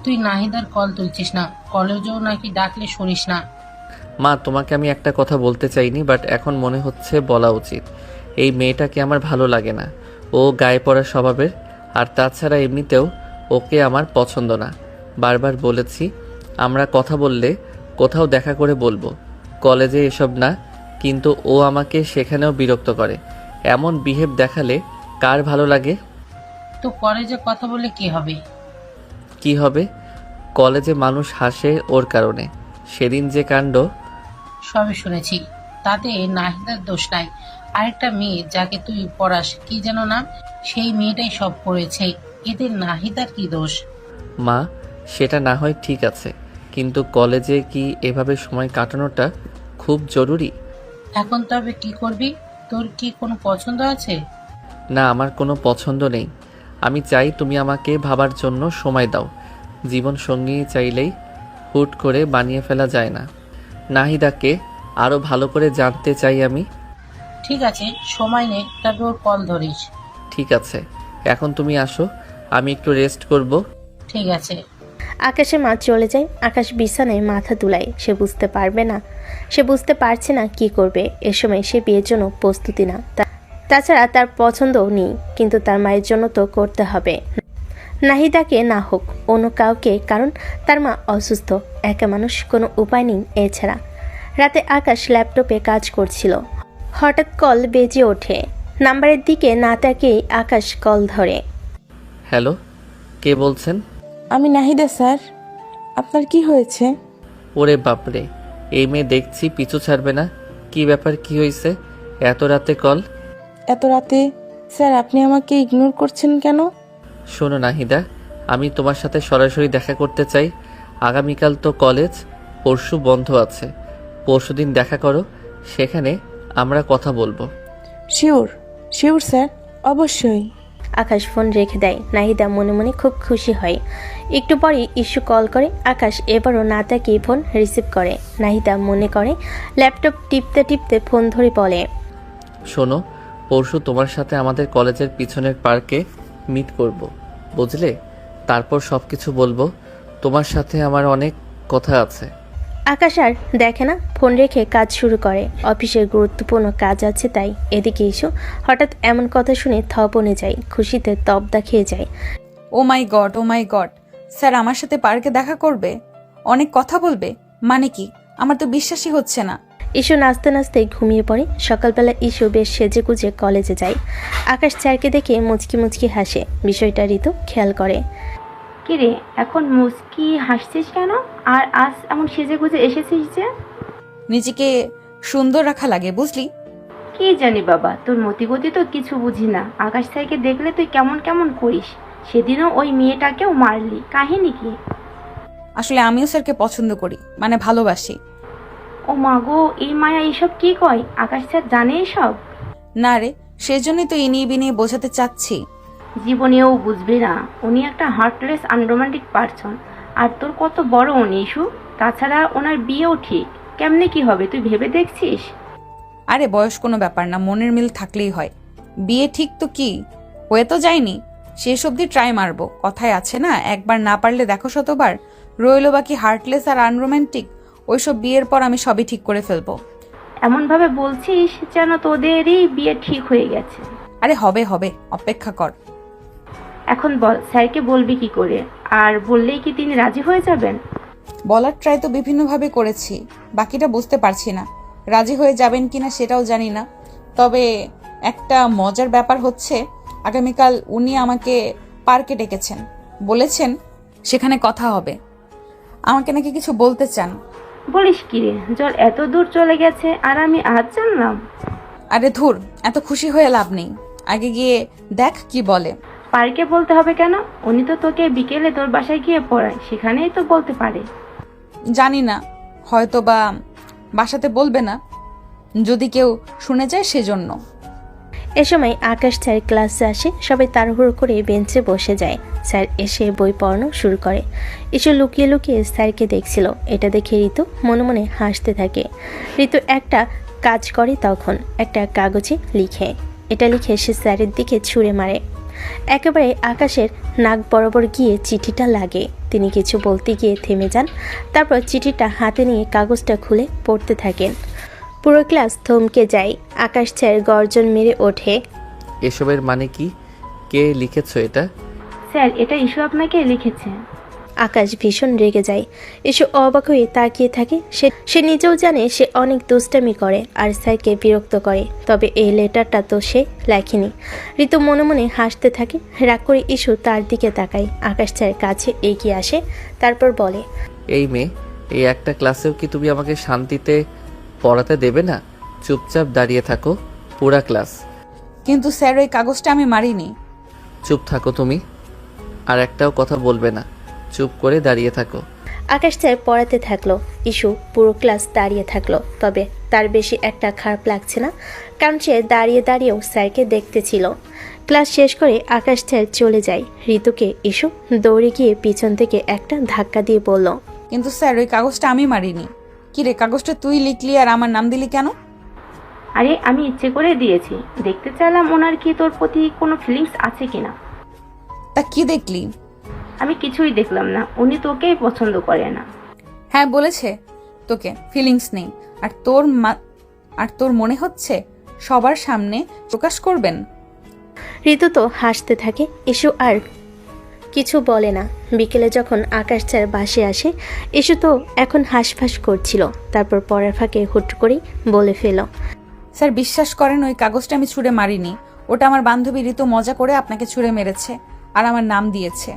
তুই নাহিদার কল তুলছিস না, কলেজেও নাকি ডাকলে শুনিস না। মা, তোমাকে আমি একটা কথা বলতে চাইনি, বাট এখন মনে হচ্ছে বলা উচিত। এই মেয়েটাকে আমার ভালো লাগে না। ও গায়ে পড়া স্বভাবের, আর তাছাড়া এমনিতেও ওকে আমার পছন্দ না। বারবার বলেছি আমরা কথা বললে কোথাও দেখা করে বলবো, কলেজে এসব না। কিন্তু ও আমাকে সেখানেও বিরক্ত করে। এমন বিহেভ দেখালে কার ভালো লাগে? তো কলেজে কথা বলে কি হবে? কি হবে? কলেজে মানুষ হাসে ওর কারণে। সেদিন যে কাণ্ড। সবই শুনেছি, তাতে নাহিদার দোষ নাই। আরেকটা মেয়ে যাকে তুই পড়াস, কি যেন নাম, সেই মেয়েটাই সব করেছে। এতে নাহিদার কি দোষ? মা, সেটা না হয় ঠিক আছে, কিন্তু কলেজে কি এভাবে সময় কাটানোটা খুব জরুরি? এখন তবে কি করবি? তোর কি কোনো পছন্দ আছে? না, আমার কোনো পছন্দ নেই। আমি চাই তুমি আমাকে ভাবার জন্য সময় দাও। জীবন সঙ্গী চাইলেই হুট করে বানিয়ে ফেলা যায় না। নাহিদাকে আরও ভালো করে জানতে চাই আমি। ঠিক আছে, সময় নে, তবে ওর কল ধরিস। ঠিক আছে, এখন তুমি আসো, আমি একটু রেস্ট করব। ঠিক আছে। আকাশের মা চলে যায়। আকাশ বিছানায় মাথা তুলায়। সে বুঝতে পারবে না, সে বুঝতে পারছে না কি করবে। এ সময় সে বিয়ের জন্য প্রস্তুতি না, তাছাড়া তার পছন্দও নেই, কিন্তু তার মায়ের জন্য তো করতে হবে। নাহিদাকে না হোক অন্য কাউকে, কারণ তার মা অসুস্থ, একা মানুষ, কোনো উপায় নেই এছাড়া। রাতে আকাশ ল্যাপটপে কাজ করছিল। হঠাৎ কল বেজে ওঠে। নাম্বারের দিকে না তাকিয়েই আকাশ কল ধরে। হ্যালো, কে বলছেন? আমি নাহিদা স্যার। আপনার কি হয়েছে? ওরে বাপরে, এই মেয়ে দেখছি পিছু ছাড়বে না। কি ব্যাপার, কি হয়েছে? এত রাতে কল? এত রাতে? স্যার আপনি আমাকে ইগনোর করছেন কেন? শোনো নাহিদা, আমি তোমার সাথে সরাসরি দেখা করতে চাই। আগামীকাল তো কলেজ, পরশু বন্ধ আছে। পরশুদিন দেখা করো, সেখানে আমরা কথা বলবো। শিওর শিওর স্যার, অবশ্যই। আকাশ ফোন রেখে দেয়। নাহিদা মনে মনে খুব খুশি হয়। একটু পরেই ইস্যু কল করে। আকাশ এবারও না তাকিয়ে ফোন রিসিভ করে। নাহিদা মনে করে ল্যাপটপ টিপতে টিপতে ফোন ধরে বলে, শোনো, পরশু তোমার সাথে আমাদের কলেজের পিছনের পার্কে মিট করব, বুঝলে? তারপর সব কিছু বলবো। তোমার সাথে আমার অনেক কথা আছে। আকাশ আর দেখে না, ফোন রেখে কাজ শুরু করে। অফিসের গুরুত্বপূর্ণ কাজ আছে তাই। এদিকে ইস্যু হঠাৎ এমন কথা শুনে থপনে যায়, খুশিতে তবদা খেয়ে যায়। ও মাই গড, ও মাই গড, স্যার আমার সাথে পার্কে দেখা করবে, অনেক কথা বলবে? মানে কি? আমার তো বিশ্বাসই হচ্ছে না। ইস্যু নাচতে নাচতে ঘুমিয়ে পড়ে। সকালবেলা ইস্যু বেশ সেজে গুজে কলেজে যায়। আকাশ স্যারকে দেখে মুচকি মুচকি হাসে। বিষয়টা ঋতু খেয়াল করে। কিরে, এখন মুস্কি হাসছিস কেন? আর আজ এমন সেজে গুজে এসেছিস যে? নিজেকে সুন্দর রাখা লাগে, বুঝলি? কি জানি বাবা, তোর মতিগতি তো কিছু বুঝি না। আকাশ স্যারকে দেখলে তুই কেমন কেমন করিস। সেদিনও ওই মেয়েটাকেও মারলি, কাহিনী কি? আসলে আমিও স্যারকে পছন্দ করি, মানে ভালোবাসি। ও মা গো, এই মায়া এইসব কি কয়? আকাশ স্যার জানে এসব? না রে, সেজন্যই তো ইনিয়ে বিনিয়ে বোঝাতে চাচ্ছি। জীবনেও বুঝবে না, উনি একটা হার্টলেস আনরোমান্টিক পারসন। আর তোর কত বড় উনি ইস্যু। তাছাড়া ওনার বিয়েও ঠিক। কেমনে কি হবে তুই ভেবে দেখছিস? আরে বয়স কোনো ব্যাপার না, মনের মিল থাকলেই হয়। বিয়ে ঠিক তো কি, হয়ে তো যায়নি, শেষ অবধি ট্রাই মারবো। কথায় আছে না, একবার না পারলে দেখো শতবার। রইলো বাকি হার্টলেস আর আনরোম্যান্টিক, ওইসব বিয়ের পর আমি সবই ঠিক করে ফেলবো। এমন ভাবে বলছিস যেন তোদেরই বিয়ে ঠিক হয়ে গেছে। আরে হবে হবে, অপেক্ষা কর। এখন বল, স্যারকে বলবি কি করে? আর বললেই কি তিনি রাজি হয়ে যাবেন? বলার ট্রাই তো বিভিন্নভাবে করেছি, বাকিটা বুঝতে পারছি না। রাজি হয়ে যাবেন কিনা সেটাও জানি না। তবে একটা মজার ব্যাপার হচ্ছে, আগামীকাল উনি আমাকে পার্কে ডেকেছেন, বলেছেন সেখানে কথা হবে। আমাকে নাকি কিছু বলতে চান। বলিস কি রে, জল এত দূর চলে গেছে আর আমি আজ জানলাম? আরে ধুর, এত খুশি হয়ে লাভ নেই, আগে গিয়ে দেখ কি বলে। পার্কে বলতে হবে কেন? উনি তো তোকে বিকেলে তোর বাসায় গিয়ে পড়ায়, সেখানেই তো বলতে পারে। জানি না, হয়তো বা বাসাতে বলবে না, যদি কেউ শুনে যায় সেজন্য। এ সময় আকাশ স্যার ক্লাসে আসে, সবাই তাড়াহুড়ো করে বেঞ্চে বসে যায়। স্যার এসে বই পড়ানো শুরু করে। ইসু লুকিয়ে লুকিয়ে স্যারকে দেখছিল। এটা দেখে ঋতু মনে মনে হাসতে থাকে। ঋতু একটা কাজ করে, তখন একটা কাগজে লিখে। এটা লিখে সে স্যারের দিকে ছুঁড়ে মারে। একেবারে আকাশের নাক বরাবর গিয়ে চিঠিটা লাগে। তিনি কিছু বলতে গিয়ে থেমে যান, তারপর চিঠিটা হাতে নিয়ে কাগজটা খুলে পড়তে থাকেন। পুরো ক্লাস থমকে যায়। আকাশ স্যার গর্জন মেরে ওঠে, এসবের মানে কি? কে লিখেছো এটা? স্যার, এটা ইস্যু আপনাকে লিখেছে। আকাশ ভীষণ রেগে যায়। এসে অবাক হয়ে তাকিয়ে থাকে। সে নিজেও জানে সে অনেক দুষ্টামি করে আর স্যারকে বিরক্ত করে, তবে এই লেটারটা তো সে লেখেনি। ঋতু মনে মনে হাসতে থাকে। রাগ করে ইস্যু তার দিকে তাকায়। আকাশ স্যার কাছে এগিয়ে আসে, তারপর বলে, এই মেয়ে, এই একটা ক্লাসেও কি তুমি আমাকে শান্তিতে পড়াতে দেবে না? চুপচাপ দাঁড়িয়ে থাকো পুরা ক্লাস। কিন্তু স্যার, ওই কাগজটা আমি মারিনি। চুপ থাকো তুমি, আর একটাও কথা বলবে না, চুপ করে দাঁড়িয়ে থাকো। আকাশ স্যার পড়াতে থাকলো। ইস্যু পুরো ক্লাস দাঁড়িয়ে থাকলো, তবে তার বেশি একটা খারাপ লাগছে না, কারণ সে দাঁড়িয়ে দাঁড়িয়েও স্যারকে দেখতেছিল। ক্লাস শেষ করে আকাশ স্যার চলে যায়। ঋতুকে ইস্যু দৌড়ে গিয়ে পিছন থেকে একটা ধাক্কা দিয়ে বলল, কিন্তু স্যার, ওই কাগজটা আমি মারিনি। কি রে, কাগজটা তুই লিখলি আর আমার নাম দিলি কেন? আরে, আমি ইচ্ছে করে দিয়েছি, দেখতে চাইলাম ওনার কি তোর প্রতি কোনো ফিলিংস আছে কিনা। তা কি দেখলি? আমি কিছুই দেখলাম না, উনি তোকেই পছন্দ করে না। হ্যাঁ, বলেছে তোকে ফিলিংস নেই, আর তোর মনে হচ্ছে সবার সামনে প্রকাশ করবেন। ঋতু তো হাসতে থাকে। ইস্যু আর কিছু বলে না। বিকেলে যখন আকাশ স্যার বাসে আসে, ইস্যু তো এখন হাঁসফাঁস করছিল। তারপর পড়ার ফাঁকে হুট করেই বলে ফেল, স্যার, বিশ্বাস করেন, ওই কাগজটা আমি ছুঁড়ে মারিনি। ওটা আমার বান্ধবী ঋতু মজা করে আপনাকে ছুঁড়ে মেরেছে আর আমার নাম দিয়েছে।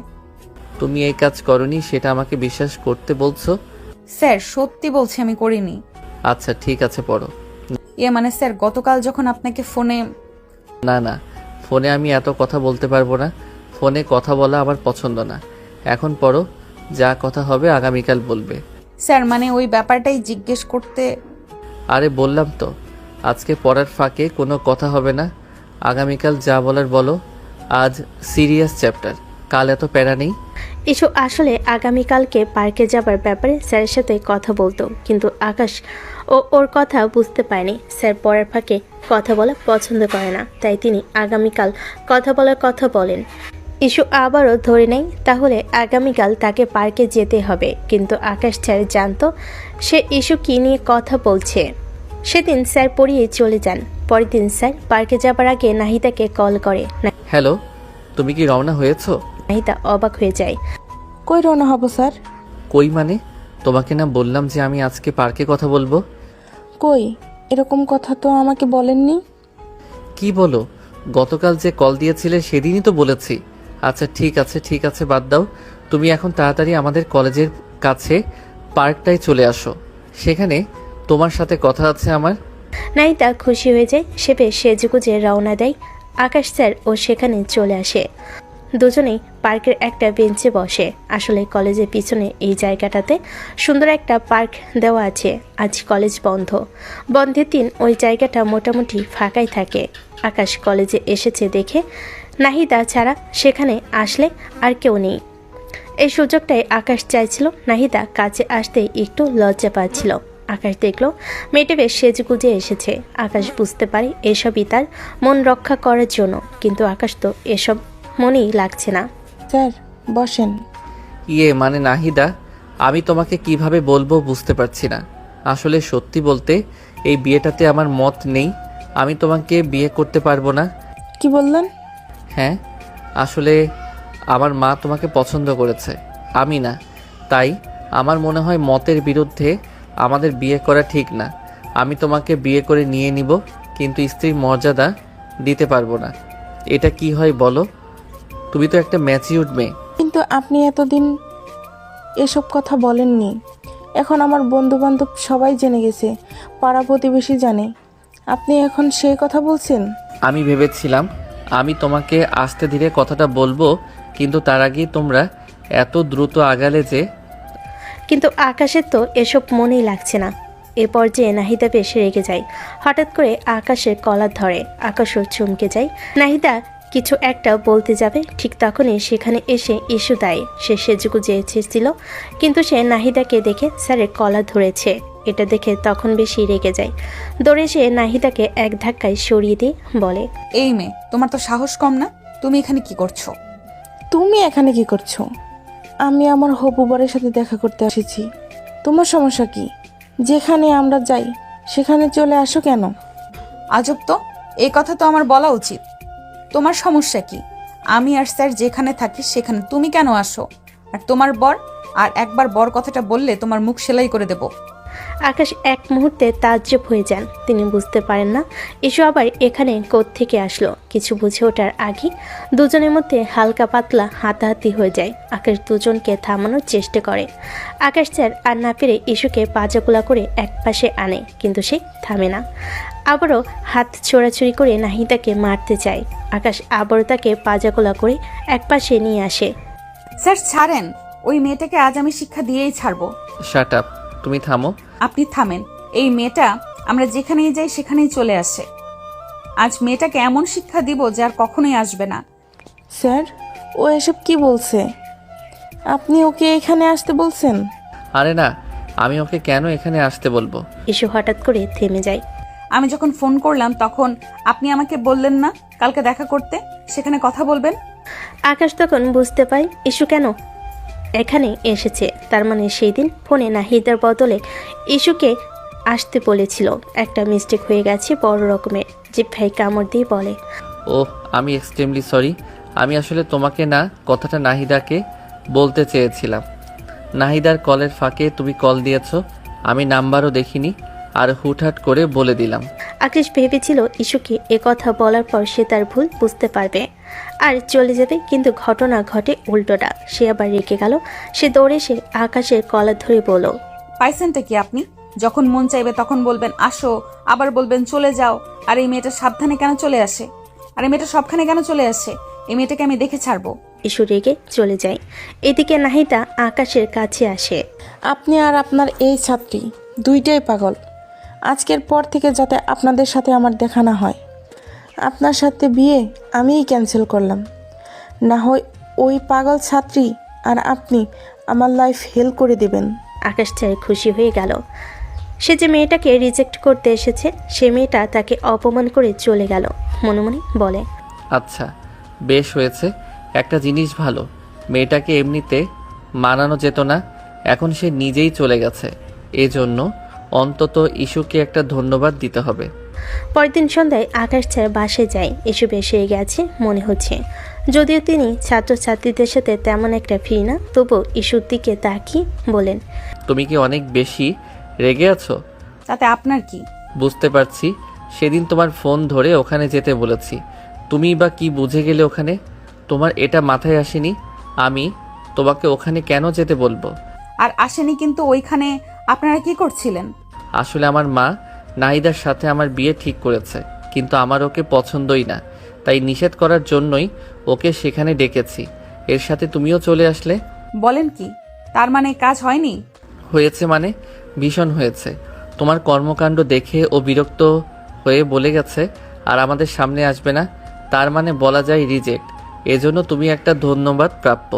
তুমি এই কাজ করনি সেটা আমাকে বিশ্বাস করতে বলছো? স্যার, সত্যি বলছি, আমি করিনি। আচ্ছা ঠিক আছে, পড়ো। মানে স্যার, গতকাল যখন আপনাকে ফোনে... না না, ফোনে আমি এত কথা বলতে পারবো না। ফোনে কথা বলা আমার পছন্দ না। এখন পড়ো, যা কথা হবে আগামীকাল বলবে। স্যার, মানে ওই ব্যাপারটাই জিজ্ঞেস করতে... আরে বললাম তো, আজকে পড়ার ফাঁকে কোনো কথা হবে না। আগামীকাল যা বলার বলো। আজ সিরিয়াস চ্যাপ্টার, কাল এত প্যারা নেই। ইস্যু আসলে আগামীকালকে পার্কে যাবার ব্যাপারে স্যারের সাথে কথা বলতো, কিন্তু আকাশ ওর কথা বুঝতে পারেনি। স্যার পড়ার ফাঁকে কথা বলা পছন্দ করে না, তাই তিনি আগামীকাল কথা বলার কথা বলেন। ইস্যু আবারও ধরে নেয়, তাহলে আগামীকাল তাকে পার্কে যেতে হবে। কিন্তু আকাশ স্যার জানতো সে ইস্যু কী নিয়ে কথা বলছে। সেদিন স্যার পড়িয়ে চলে যান। পরের দিন স্যার পার্কে যাবার আগে নাহিদাকে কল করে। হ্যালো, তুমি কি রওনা হয়েছো? নাহিদা অবাক হয়ে যায়। কই রওনা হব স্যার? কই মানে? তোমাকে না বললাম যে আমি আজকে পার্কে কথা বলবো? কই, এরকম কথা তো আমাকে বলেননি। কি বলো? গতকাল যে কল দিয়েছিলে সেদিনই তো বলেছি। আচ্ছা ঠিক আছে, বাদ দাও। তুমি এখন তাড়াতাড়ি আমাদের কলেজের কাছে পার্কটায় চলে আসো, সেখানে তোমার সাথে কথা আছে আমার। নাহিদা খুশি হয়ে যায়। সে বেশ সেজেগুজে রওনা দেয়। আকাশ স্যার ও সেখানে চলে আসে। দুজনেই পার্কের একটা বেঞ্চে বসে। আসলে কলেজের পিছনে এই জায়গাটাতে সুন্দর একটা পার্ক দেওয়া আছে। আজ কলেজ বন্ধ। বন্ধের দিন ওই জায়গাটা মোটামুটি ফাঁকাই থাকে। আকাশ কলেজে এসেছে দেখে নাহিদা ছাড়া সেখানে আসলে আর কেউ নেই। এই সুযোগটাই আকাশ চাইছিল। নাহিদা কাছে আসতেই একটু লজ্জা পাচ্ছিল। আকাশ দেখল মেয়েটা বেশ সেজেগুজে এসেছে। আকাশ বুঝতে পারে এসবই তার মন রক্ষা করার জন্য, কিন্তু আকাশ তো এসব মনেই লাগছে না। স্যার বসেন। মানে নাহিদা, আমি তোমাকে কিভাবে বলবো বুঝতে পারছি না। আসলে সত্যি বলতে এই বিয়েটাতে আমার মত নেই। আমি তোমাকে বিয়ে করতে পারবো না। কি বললেন? হ্যাঁ, আসলে আমার মা তোমাকে পছন্দ করেছে, আমি না। তাই আমার মনে হয় মতের বিরুদ্ধে আমাদের বিয়ে করা ঠিক না। আমি তোমাকে বিয়ে করে নিয়ে নিব, কিন্তু স্ত্রীর মর্যাদা দিতে পারবো না। এটা কি হয় বলো? তুমি তো একটা ম্যাচিউরড মেয়ে। কিন্তু আপনি এতদিন এসব কথা বলেননি। এখন আমার বন্ধু বান্ধব সবাই জেনে গেছে, পাড়া প্রতিবেশী জানে। আপনি এখন সেই কথা বলছেন? আমি ভেবেছিলাম আমি তোমাকে আস্তে ধীরে কথাটা বলবো, কিন্তু তার আগেই তোমরা এত দ্রুত আগালে যে। কিন্তু আকাশের তো এসব মনেই লাগছে না। এ পর্যায়ে নাহিদা বেশ রেগে যায়। হঠাৎ করে আকাশের কলার ধরে, আকাশও চমকে যায়। নাহিদা কিছু একটা বলতে যাবে, ঠিক তখনই সেখানে এসে ইস্যু দেয়। সে সেজুগুজে এসেছিল, কিন্তু সে নাহিদাকে দেখে স্যারের কলার ধরেছে। এটা দেখে তখন বেশি রেগে যায়। দৌড়ে সে নাহিদাকে এক ধাক্কায় সরিয়ে দিয়ে বলে, এই মেয়ে, তোমার তো সাহস কম না? তুমি এখানে কি করছো? তুমি এখানে কি করছো? আমি আমার হবু বরের সাথে দেখা করতে এসেছি। তোমার সমস্যা কি? যেখানে আমরা যাই সেখানে চলে আসো কেন? আজব তো, এই কথা তো আমার বলা উচিত। তোমার সমস্যা কি? আমি আর স্যার যেখানে থাকি সেখানে তুমি কেন আসো? আর তোমার বর, আর একবার বর কথাটা বললে তোমার মুখ সেলাই করে দেব। আকাশ এক মুহূর্তে তাজ্জব হয়ে যান। তিনি বুঝতে পারেন না এসব আবার এখানে কোত্থেকে আসলো। কিছু বুঝে ওঠার আগে দুজনের মধ্যে হালকা পাতলা হাতাহাতি হয়ে যায়। আকাশ দুজনকে থামানোর চেষ্টা করে। আকাশ স্যার আর না পেরে ইস্যুকে পাজাগুলা করে এক পাশে আনে, কিন্তু সে থামে না। আবারও হাত ছোড়াছুড়ি করে নাহিদাকে মারতে চায়। আকাশ আবারও তাকে পাজাগুলা করে এক পাশে নিয়ে আসে। স্যার ছাড়েন, ওই মেয়েটাকে আজ আমি শিক্ষা দিয়েই ছাড়বো। শাট আপ, তুমি থামো। আপনি থামেন। এই মেয়েটা আমরা যেখানেই যাই সেখানেই চলে আসে। আজ মেয়েটাকে এমন শিক্ষা দিব যে আর কখনোই আসবে না। স্যার, ও এসব কি বলছে? আপনি ওকে এখানে আসতে বলছেন? আরে না, আমি ওকে কেন এখানে আসতে বলবো? ইস্যু হঠাৎ করে থেমে যায়। আমি যখন ফোন করলাম তখন আপনি আমাকে বললেন না কালকে দেখা করতে, সেখানে কথা বলবেন। আকাশ তখন বুঝতে পায় ইস্যু কেন এখানে এসেছে। তার মানে সেই দিন ফোনে নাহিদার বদলে ইস্যুকে আসতে বলেছিল। একটা মিস্টেক হয়ে গেছে বড় রকমের। জিভ্ভাই কামড় দিয়ে বলে, ওহ, আমি এক্সট্রিমলি সরি। আমি আসলে তোমাকে না, কথাটা নাহিদাকে বলতে চেয়েছিলাম। নাহিদার কলের ফাঁকে তুমি কল দিয়েছো, আমি নাম্বারও দেখিনি, আর হুটহাট করে বলে দিলাম। আকাশ ভেবেছিল ইস্যুকে কথা বলার পর সে তার ভুল বুঝতে পারবে আর চলে যাবে, কিন্তু ঘটনা ঘটে উল্টোটা। সে আবার রেগে গেল। সে দৌড়ে এসে আকাশের কলার ধরে বলল, পাইছেনটা কি আপনি? যখন মন চাইবে তখন বলবেন আসো, আবার বলবেন চলে যাও। আর এই মেয়েটা সাবধানে কেন চলে আসে? আর এই মেয়েটা সবখানে কেন চলে আসে? এই মেয়েটাকে আমি দেখে ছাড়বো। ইস্যু রেগে চলে যায়। এদিকে নাহিদা আকাশের কাছে আসে। আপনি আর আপনার এই ছাত্রী দুইটাই পাগল। আজকের পর থেকে যাতে আপনাদের সাথে আমার দেখা না হয়। আপনার সাথে বিয়ে আমিই ক্যান্সেল করলাম। না হয় ওই পাগল ছাত্রী আর আপনি আমার লাইফ হেল করে দেবেন। আকাশ চাই খুশি হয়ে গেল। সে যে মেয়েটাকে রিজেক্ট করতে এসেছে, সে মেয়েটা তাকে অপমান করে চলে গেল। মনে মনে বলে, আচ্ছা, বেশ হয়েছে। একটা জিনিস ভালো, মেয়েটাকে এমনিতে মানানো যেত না, এখন সে নিজেই চলে গেছে। এজন্য অন্তত ইস্যুকে একটা ধন্যবাদ দিতে হবে। পরদিন সন্ধ্যায় আকাশ স্যার বাসে যায়। এসব এসে গেছে মনে হচ্ছে। যদিও তিনি ছাত্রছাত্রীদের সাথে তেমন একটা ফ্রি না, তবুও ইস্যুর দিকে তাকিয়ে বলেন, তুমি কি অনেক বেশি রেগে আছো? তাতে আপনার কি? বুঝতে পারছি, সেদিন তোমার ফোন ধরে ওখানে যেতে বলেছি, তুমি বা কি বুঝে গেলে ওখানে? তোমার এটা মাথায় আসেনি আমি তোমাকে ওখানে কেন যেতে বলবো? আর আসেনি, কিন্তু ওইখানে আপনারা কি করছিলেন? আসলে আমার মা নাহিদার সাথে আমার বিয়ে ঠিক করেছে, কিন্তু আমার ওকে পছন্দই না, তাই নিষেধ করার জন্যই ওকে সেখানে ডেকেছি। এর সাথে তুমিও চলে আসলে। বলেন কি? তার মানে কাজ হয়নি? হয়েছে মানে ভীষণ হয়েছে। তোমার কর্মকাণ্ড দেখে ও বিরক্ত হয়ে বলে গেছে আর আমাদের সামনে আসবে না। তার মানে বলা যায় রিজেক্ট। এজন্য তুমি একটা ধন্যবাদ প্রাপ্য।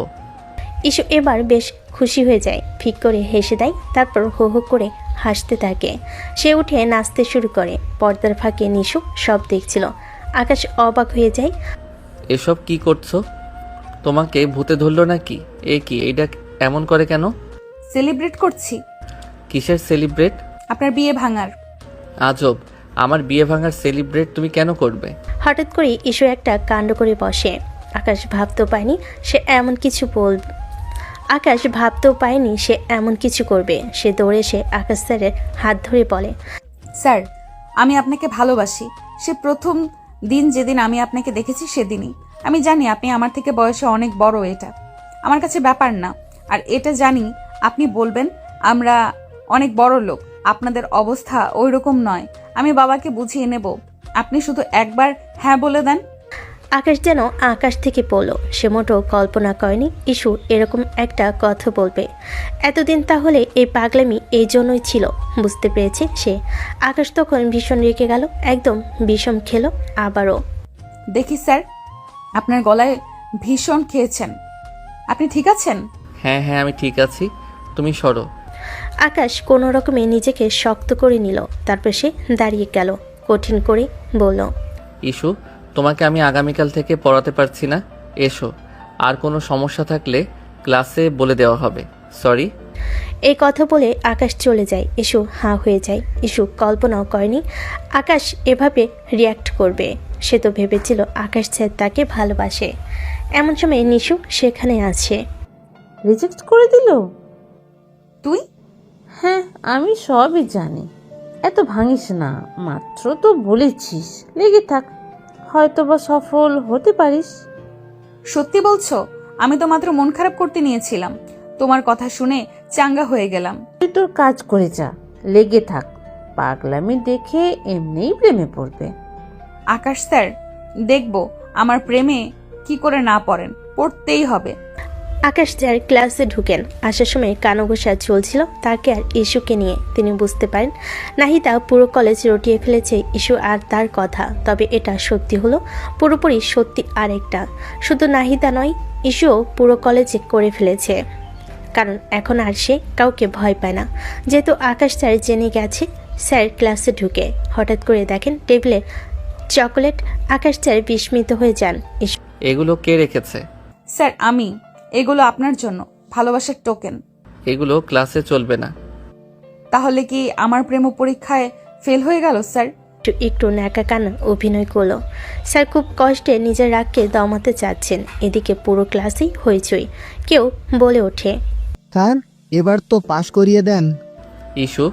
ইস্যু এবার বেশ খুশি হয়ে যায়, ফিক করে হেসে দেয়, তারপর হো হো করে হাসতে থাকে। সে উঠে নাচতে শুরু করে। পর্দার ফাঁকে নিশু সব দেখছিল। আকাশ অবাক হয়ে যায়। এসব কি করছো? তোমাকে ভূতে ধরলো নাকি? এ কি, এইটা এমন করে কেন? সেলিব্রেট করছি। কিসের সেলিব্রেট? আপনার বিয়ে ভাঙার। আজব, আমার বিয়ে ভাঙার সেলিব্রেট তুমি কেন করবে? হঠাৎ করে ইস্যু একটা কাণ্ড করে বসে। আকাশ ভাবতেও পায়নি সে এমন কিছু করবে। সে দৌড়ে এসে আকাশ স্যারের হাত ধরে বলে, স্যার, আমি আপনাকে ভালোবাসি। সে প্রথম দিন যেদিন আমি আপনাকে দেখেছি সেদিনই। আমি জানি আপনি আমার থেকে বয়সে অনেক বড়, এটা আমার কাছে ব্যাপার না। আর এটা জানি আপনি বলবেন আমরা অনেক বড় লোক, আপনাদের অবস্থা ওই রকম নয়। আমি বাবাকে বুঝিয়ে নেব, আপনি শুধু একবার হ্যাঁ বলে দেন। আকাশ যেন আকাশ থেকে পড়লো। সে মোটেও কল্পনা করেনি ইস্যু এরকম একটা কথা বলবে। এতদিন তাহলে এই পাগলামি এই জন্যই ছিল, বুঝতে পেরেছে সে। আকাশ তখন ভীষণ রেগে গেল, একদম বিষম খেলো আবারও। দেখি স্যার, আপনার গলায় ভীষণ খেয়েছেন, আপনি ঠিক আছেন? হ্যাঁ হ্যাঁ, আমি ঠিক আছি, তুমি সরো। আকাশ কোনো রকমে নিজেকে শক্ত করে নিল, তারপর সে দাঁড়িয়ে গেল, কঠিন করে বলল, ইস্যু, তোমাকে আমি আগামীকাল থেকে পড়াতে পারছি না, এসো। আর কোনো সমস্যা থাকলে ক্লাসে বলে দেওয়া হবে। সরি। এই কথা বলে আকাশ চলে যায়। ইস্যু হাঁ হয়ে যায়। ইস্যু কল্পনাও করেনি আকাশ এভাবে রিয়্যাক্ট করবে। সে তো ভেবেছিল আকাশ স্যার তাকে ভালোবাসে। এমন সময় নিশু সেখানে আছে। রিজেক্ট করে দিল? তুই? হ্যাঁ, আমি সবই জানি। এত ভাঙিস না, মাত্র তো বলেছিস, লেগে থাক, হয়তো বা সফল হতে পারিস। সত্যি বলছো? আমি তো মাত্র মন খারাপ করতে নিয়েছিলাম, তোমার কথা শুনে চাঙ্গা হয়ে গেলাম। তুই তোর কাজ করে যা, লেগে থাক, পাগলামি দেখে এমনিই প্রেমে পড়বে। আকাশ স্যার, দেখবো আমার প্রেমে কি করে না পড়েন, পড়তেই হবে। আকাশ স্যার ক্লাসে ঢুকেন। আসার সময় কানঘোষা চলছিল তাকে আর ইস্যুকে নিয়ে। তিনি বুঝতে পারেন নাহিদা পুরো কলেজ রটিয়ে ফেলেছে ইস্যু আর তার কথা। তবে এটা সত্যি হলো পুরোপুরি সত্যি আরেকটা। শুধু নাহিদা নয়, ইস্যুও পুরো কলেজে করে ফেলেছে। কারণ এখন আর সে কাউকে ভয় পায় না, যেহেতু আকাশ স্যার জেনে গেছে। স্যার ক্লাসে ঢুকে হঠাৎ করে দেখেন টেবিলে চকোলেট। আকাশ স্যার বিস্মিত হয়ে যান। এগুলো কে রেখেছে? স্যার আমি, এগুলো আপনার জন্য, ভালোবাসার টোকেন। এগুলো ক্লাসে চলবে না। তাহলে কি আমার প্রেম পরীক্ষায় ফেল হয়ে গেল স্যার? একটু ন্যাকা কানা অভিনয় করলো। স্যার খুব কষ্টে নিজের রাগকে দমাতে চাচ্ছেন। এদিকে পুরো ক্লাসেই হইচই। কেউ বলে ওঠে, স্যার এবার তো পাশ করিয়ে দেন। ইস্যু,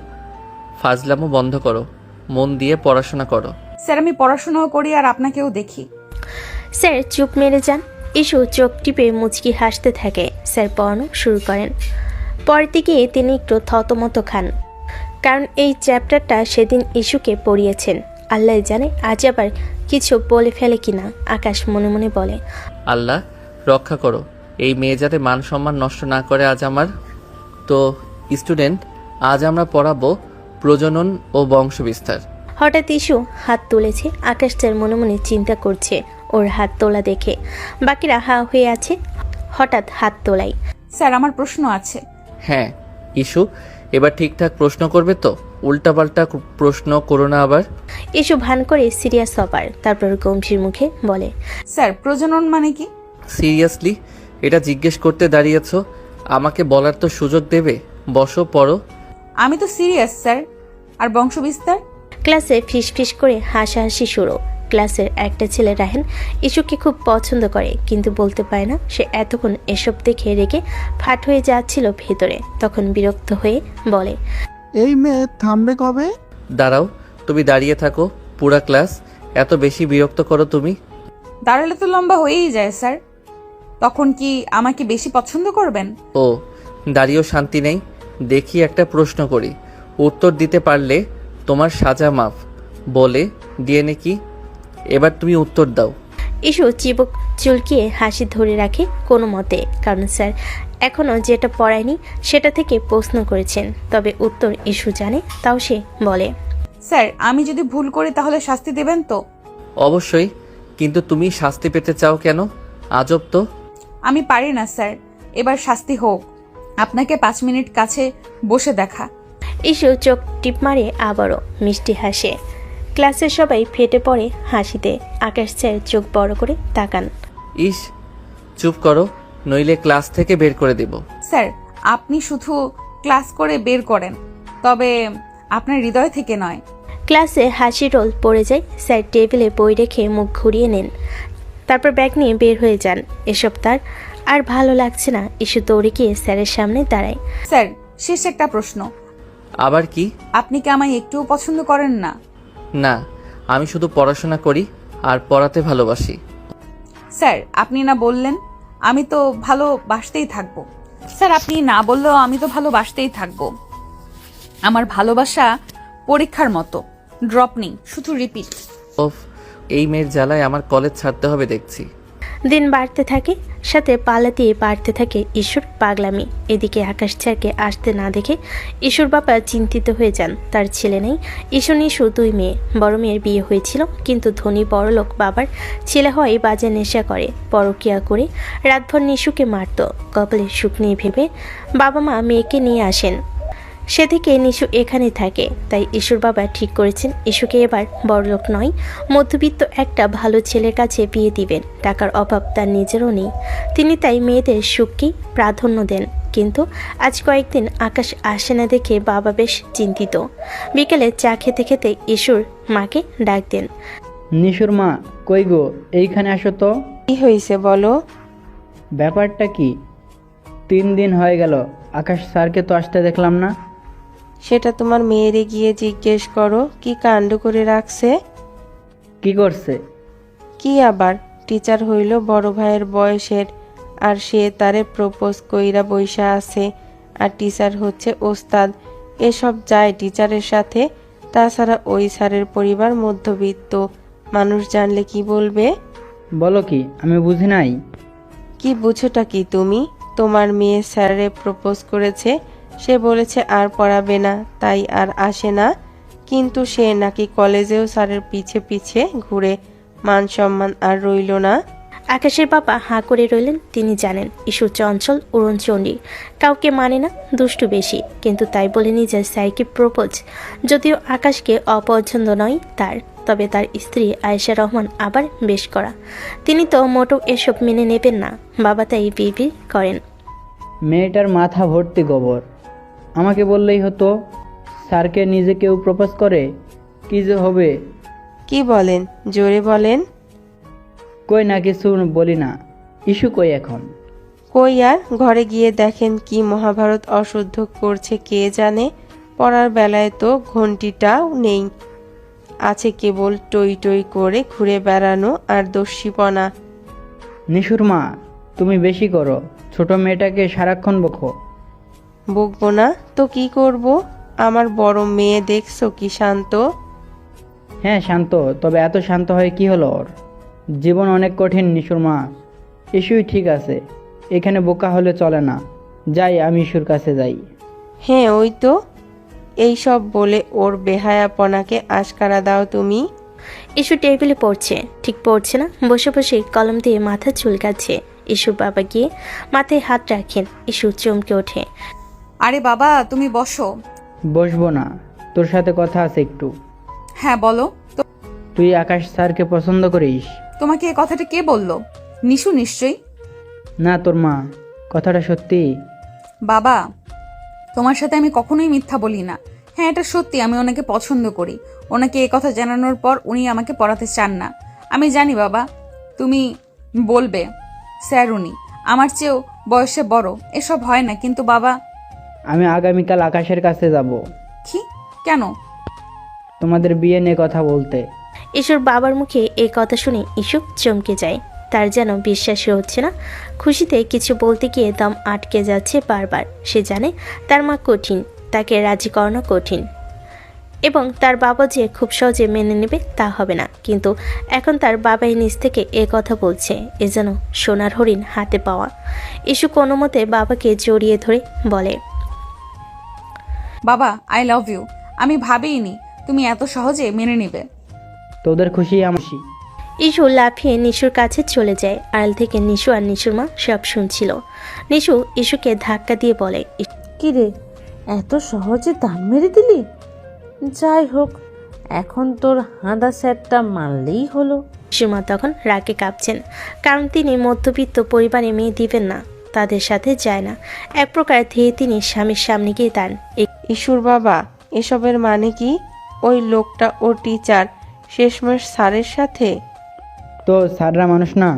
ফাজলামো বন্ধ করো, মন দিয়ে পড়াশোনা করো। স্যার আমি পড়াশোনাও করি আর আপনাকেও দেখি। স্যার চুপ মেরে যান। ইস্যু চোখ টিপে মুচকি হাসতে থাকে। স্যার পড়ানো শুরু করেন। পড়তে গিয়ে তিনি একটু থতমত খান, কারণ এই চ্যাপ্টারটা সেদিন ইস্যুকে পড়িয়েছেন। আল্লাহ জানে আজ আবার কিছু বলে ফেলে কিনা। আকাশ মনে মনে বলে, আল্লাহ রক্ষা করো, এই মেয়ে যাতে মান সম্মান নষ্ট না করে আজ আমার। তো স্টুডেন্ট, আজ আমরা পড়াবো প্রজনন ও বংশবিস্তার। হঠাৎ ইস্যু হাত তুলেছে। আকাশ স্যার মনে মনে চিন্তা করছে ওর হাত তোলা দেখে। বাকিরা হা হয়ে আছে। হঠাৎ হাত তোলাই। স্যার আমার প্রশ্ন আছে। হ্যাঁ ইস্যু, এবার ঠিকঠাক প্রশ্ন করবে তো? উল্টাপাল্টা প্রশ্ন করো না আবার। ইস্যু ভান করে সিরিয়াস হবার, তারপর গম্ভীর মুখে বলে, স্যার প্রজনন মানে কি? সিরিয়াসলি এটা জিজ্ঞেস করতে দাঁড়িয়েছ? আমাকে বলার তো সুযোগ দেবে। বসো, পড়ো। আমি তো সিরিয়াস স্যার। আর বংশবিস্তার? ক্লাসে ফিসফিস করে হাসাহাসি শুরু। ক্লাসের একটা ছেলে রাহেন ইস্যুকে খুব পছন্দ করে, কিন্তু বলতে পারে না। সে এতক্ষণ এসব দেখে রেগে ফাট হয়ে যাচ্ছিল ভেতরে। তখন বিরক্ত হয়ে বলে, এই মেয়ে থামবে কবে? দাঁড়াও, তুমি দাঁড়িয়ে থাকো। পুরা ক্লাস এত বেশি বিরক্ত করো তুমি। দাঁড়ালে তো লম্বা হয়েই যায় স্যার, তখন কি আমাকে বেশি পছন্দ করবেন? ও, দাঁড়িয়েও শান্তি নেই। দেখি একটা প্রশ্ন করি, উত্তর দিতে পারলে তোমার সাজা মাফ। বলে দিয়ে নাকি? এবার তুমি উত্তর দাও। ইস্যু চিবুক চুলকিয়ে হাসি ধরে রাখে কোনো মতে, কারণ স্যার এখনও যেটা পড়ায়নি সেটা থেকে প্রশ্ন করেছেন। তবে উত্তর ইস্যু জানে, তাও সে বলে, স্যার আমি যদি ভুল করি তাহলে শাস্তি দেবেন তো? অবশ্যই, কিন্তু তুমি শাস্তি পেতে চাও কেন? আজব তো। আমি পারি না স্যার, এবার শাস্তি হোক। আপনাকে 5 মিনিট কাছে বসে দেখা। ইস্যু চোখ টিপ মারে আবারও মিষ্টি হাসে। ক্লাসের সবাই ফেটে পড়ে হাসিতে। আকাশ স্যার চোখ বড় করে তাকান। ইস, চুপ করো, নইলে ক্লাস থেকে বের করে দেব। স্যার আপনি শুধু ক্লাস করে বের করেন, তবে আপনার হৃদয় থেকে নয়। ক্লাসে হাসি রোল পড়ে যায়। স্যার টেবিলে বই রেখে মুখ ঘুরিয়ে নেন, তারপর ব্যাগ নিয়ে বের হয়ে যান। এসব তার আর ভালো লাগছে না। ইস্যু দৌড়ে গিয়ে স্যারের সামনে দাঁড়ায়। স্যার শেষ একটা প্রশ্ন। আবার কি? আপনি কি আমায় একটুও পছন্দ করেন না? না, আমি শুধু পড়াশোনা করি আর পড়াতে ভালোবাসি। স্যার আপনি না বললেন? আমি তো ভালোবাসতেই থাকবো। স্যার আপনি না বললেও আমি তো ভালোবাসতেই থাকবো। আমার ভালোবাসা পরীক্ষার মতো, ড্রপ নেই, শুধু রিপিট। ওফ, এই মেয়ের জ্বালায় আমার কলেজ ছাড়তে হবে দেখছি। দিন বাড়তে থাকে, সাথে পালাতেই বাড়তে থাকে ঈশ্বর পাগলামি। এদিকে আকাশ স্যারকে আসতে না দেখে ঈশ্বর বাবা চিন্তিত হয়ে যান। তার ছেলে নেই। ঈশ্বর নিশু 2 মেয়ে। বড় মেয়ের বিয়ে হয়েছিল, কিন্তু ধনী বড়লোক বাবার ছেলে হয়ে বাজে নেশা করে, পরকিয়া করে রাতভর নিশুকে মারত। কপালে সুখ নেই ভেবে বাবা মা মেয়েকে নিয়ে আসেন। সে থেকে নিশু এখানে থাকে। তাই ঈশ্বর বাবা ঠিক করেছেন ইস্যুকে এবার বড়লোক নয়, মধ্যবিত্ত একটা ভালো ছেলের কাছে বিয়ে দিবেন। টাকার অভাব তার নিজেরও নেই। তিনি তাই মেয়েদের সুখকেই প্রাধান্য দেন। কিন্তু আজ কয়েকদিন আকাশ আসে না দেখে বাবা বেশ চিন্তিত। বিকেলে চা খেতে খেতে ঈশ্বর মাকে ডাক দেন। নিশুর মা, কই গো, এইখানে আসো তো। কি হয়েছে বলো? ব্যাপারটা কি? 3 দিন হয়ে গেল, আকাশ স্যারকে তো আসতে দেখলাম না। সেটা তোমার মেয়েরে গিয়ে জিজ্ঞেস করো, কি কাণ্ড করে রাখছে। কি করছে? কি আবার, টিচার হইল বড় ভাইয়ের বয়সের, আর সে তারে প্রপোজ কইরা বইসা আছে। আর টিচার হচ্ছে ওস্তাদ। এসব যায় টিচারের সাথে। তাছাড়া ওই স্যারের পরিবার মধ্যবিত্ত, মানুষ জানলে কি বলবে? বলো কি, আমি বুঝি নাই। কি বুঝোটা কি তুমি? তোমার মেয়ে স্যারে প্রপোজ করেছে, সে বলেছে আর পড়াবে না, তাই আর আসে না। কিন্তু সে নাকি কলেজেও স্যারের পিছে পিছে ঘুরে, মান সম্মান আর রইল না। আকাশের বাবা হাঁ করে রইলেন। তিনি জানেন ইস্যু চঞ্চল, উড়নচণ্ডী, কাউকে মানে না, দুষ্টু বেশি। কিন্তু তাই বলে নিজের স্যারকে প্রপোজ, যদিও আকাশকে অপছন্দ নয় তার, তবে তার স্ত্রী আয়েশা রহমান আবার বেশ করা। তিনি তো মোটেও এসব মেনে নেবেন না। বাবা তাই বিবি করেন। মেয়েটার মাথা ভর্তি গোবর। আমাকে বললেই হতো। স্যারকে নিজে কেউ প্রপোজ করে, কি যে হবে। কি বলেন, জোরে বলেন। কই না, কিছু বলি না। ইস্যু কই এখন? কই আর, ঘরে গিয়ে দেখেন কি মহাভারত অশুদ্ধ করছে কে জানে। পড়ার বেলায় তো ঘন্টিটাও নেই, আছে কেবল টই টই করে ঘুরে বেড়ানো আর দস্যিপনা। নিশুর মা, তুমি বেশি করো। ছোট মেয়েটাকে সারাক্ষণ বকো। বকবো না তো কি করব? আমার বড় মেয়ে দেখছো কি শান্ত। হ্যাঁ শান্ত, তবে এত শান্ত হয়ে কি হলো ওর? জীবন অনেক কঠিন নিশুর মা। ইস্যুই ঠিক আছে, এখানে বোকা হলে চলে না। যাই, আমি ইস্যুর কাছে যাই। হ্যাঁ ওই তো, এই সব বলে ওর বেহায়াপনাকে আশকারা দাও তুমি। ইস্যু টেবিলে পড়ছে, ঠিক পড়ছে না, বসে বসে কলম দিয়ে মাথা চুলকাচ্ছে। ইস্যুর বাবা গিয়ে মাথায় হাত রাখেন। ইস্যু চমকে ওঠে। আরে বাবা, তুমি বসো। বসবো না, তোর সাথে কথা আছে একটু। হ্যাঁ বলো। তুই আকাশ স্যারকে পছন্দ করিস? তোমাকে এই কথাটা কে বললো? নিশু নিশ্চয়ই। না, তোর মা। কথাটা সত্যি? বাবা, তোমার সাথে আমি কখনোই মিথ্যা বলি না। হ্যাঁ, এটা সত্যি, আমি ওনাকে পছন্দ করি। ওনাকে এই কথা জানানোর পর উনি আমাকে পড়াতে চান না। আমি জানি বাবা, তুমি বলবে স্যার উনি আমার চেয়েও বয়সে বড়, এসব হয় না। কিন্তু বাবা, আমি আগামীকাল আকাশের কাছে যাব। কি? কেন? তোমাদের বিয়ে নিয়ে কথা বলতে। ইস্যুর বাবার মুখে এই কথা শুনে ইস্যু চমকে যায়। তার যেন বিশ্বাসই হচ্ছে না। খুশিতে কিছু বলতে গিয়ে দম আটকে যাচ্ছে বারবার। সে জানে তার মা কঠিন, তাকে রাজি করানো কঠিন, এবং তার বাবা যে খুব সহজে মেনে নেবে তা হবে না। কিন্তু এখন তার বাবাই নিজ থেকে এ কথা বলছে, এ যেন সোনার হরিণ হাতে পাওয়া। ইস্যু কোনো মতে বাবাকে জড়িয়ে ধরে বলে, বাবা, আই লাভ ইউ। আমি ভাবিনি তুমি এত সহজে মেনে নেবে। তোদের খুশি আমার খুশি। ইস্যু লাফিয়ে নিশুর কাছে চলে যায়। আড়াল থেকে নিশু আর নিশুর মা সব শুনছিল। নিশু ইস্যুকে ধাক্কা দিয়ে বলে, কি রে, এত সহজে দান মেরে দিলি? যাই হোক, এখন তোর হাঁদা স্যারটা মানলেই হলো। ইস্যুর মা তখন রাগে কাঁপছেন, কারণ তিনি মধ্যবিত্ত পরিবারে মেয়ে দিবেন না, তাদের সাথে যায় না। এক প্রকার ধেয়ে তিনি স্বামীর সামনে গিয়ে তার ইস্যুর বাবা, এসবের মানে কি? ওই লোকটা ও টিচার, শেষমেশ স্যারের সাথে। তো স্যাররা মানুষ না?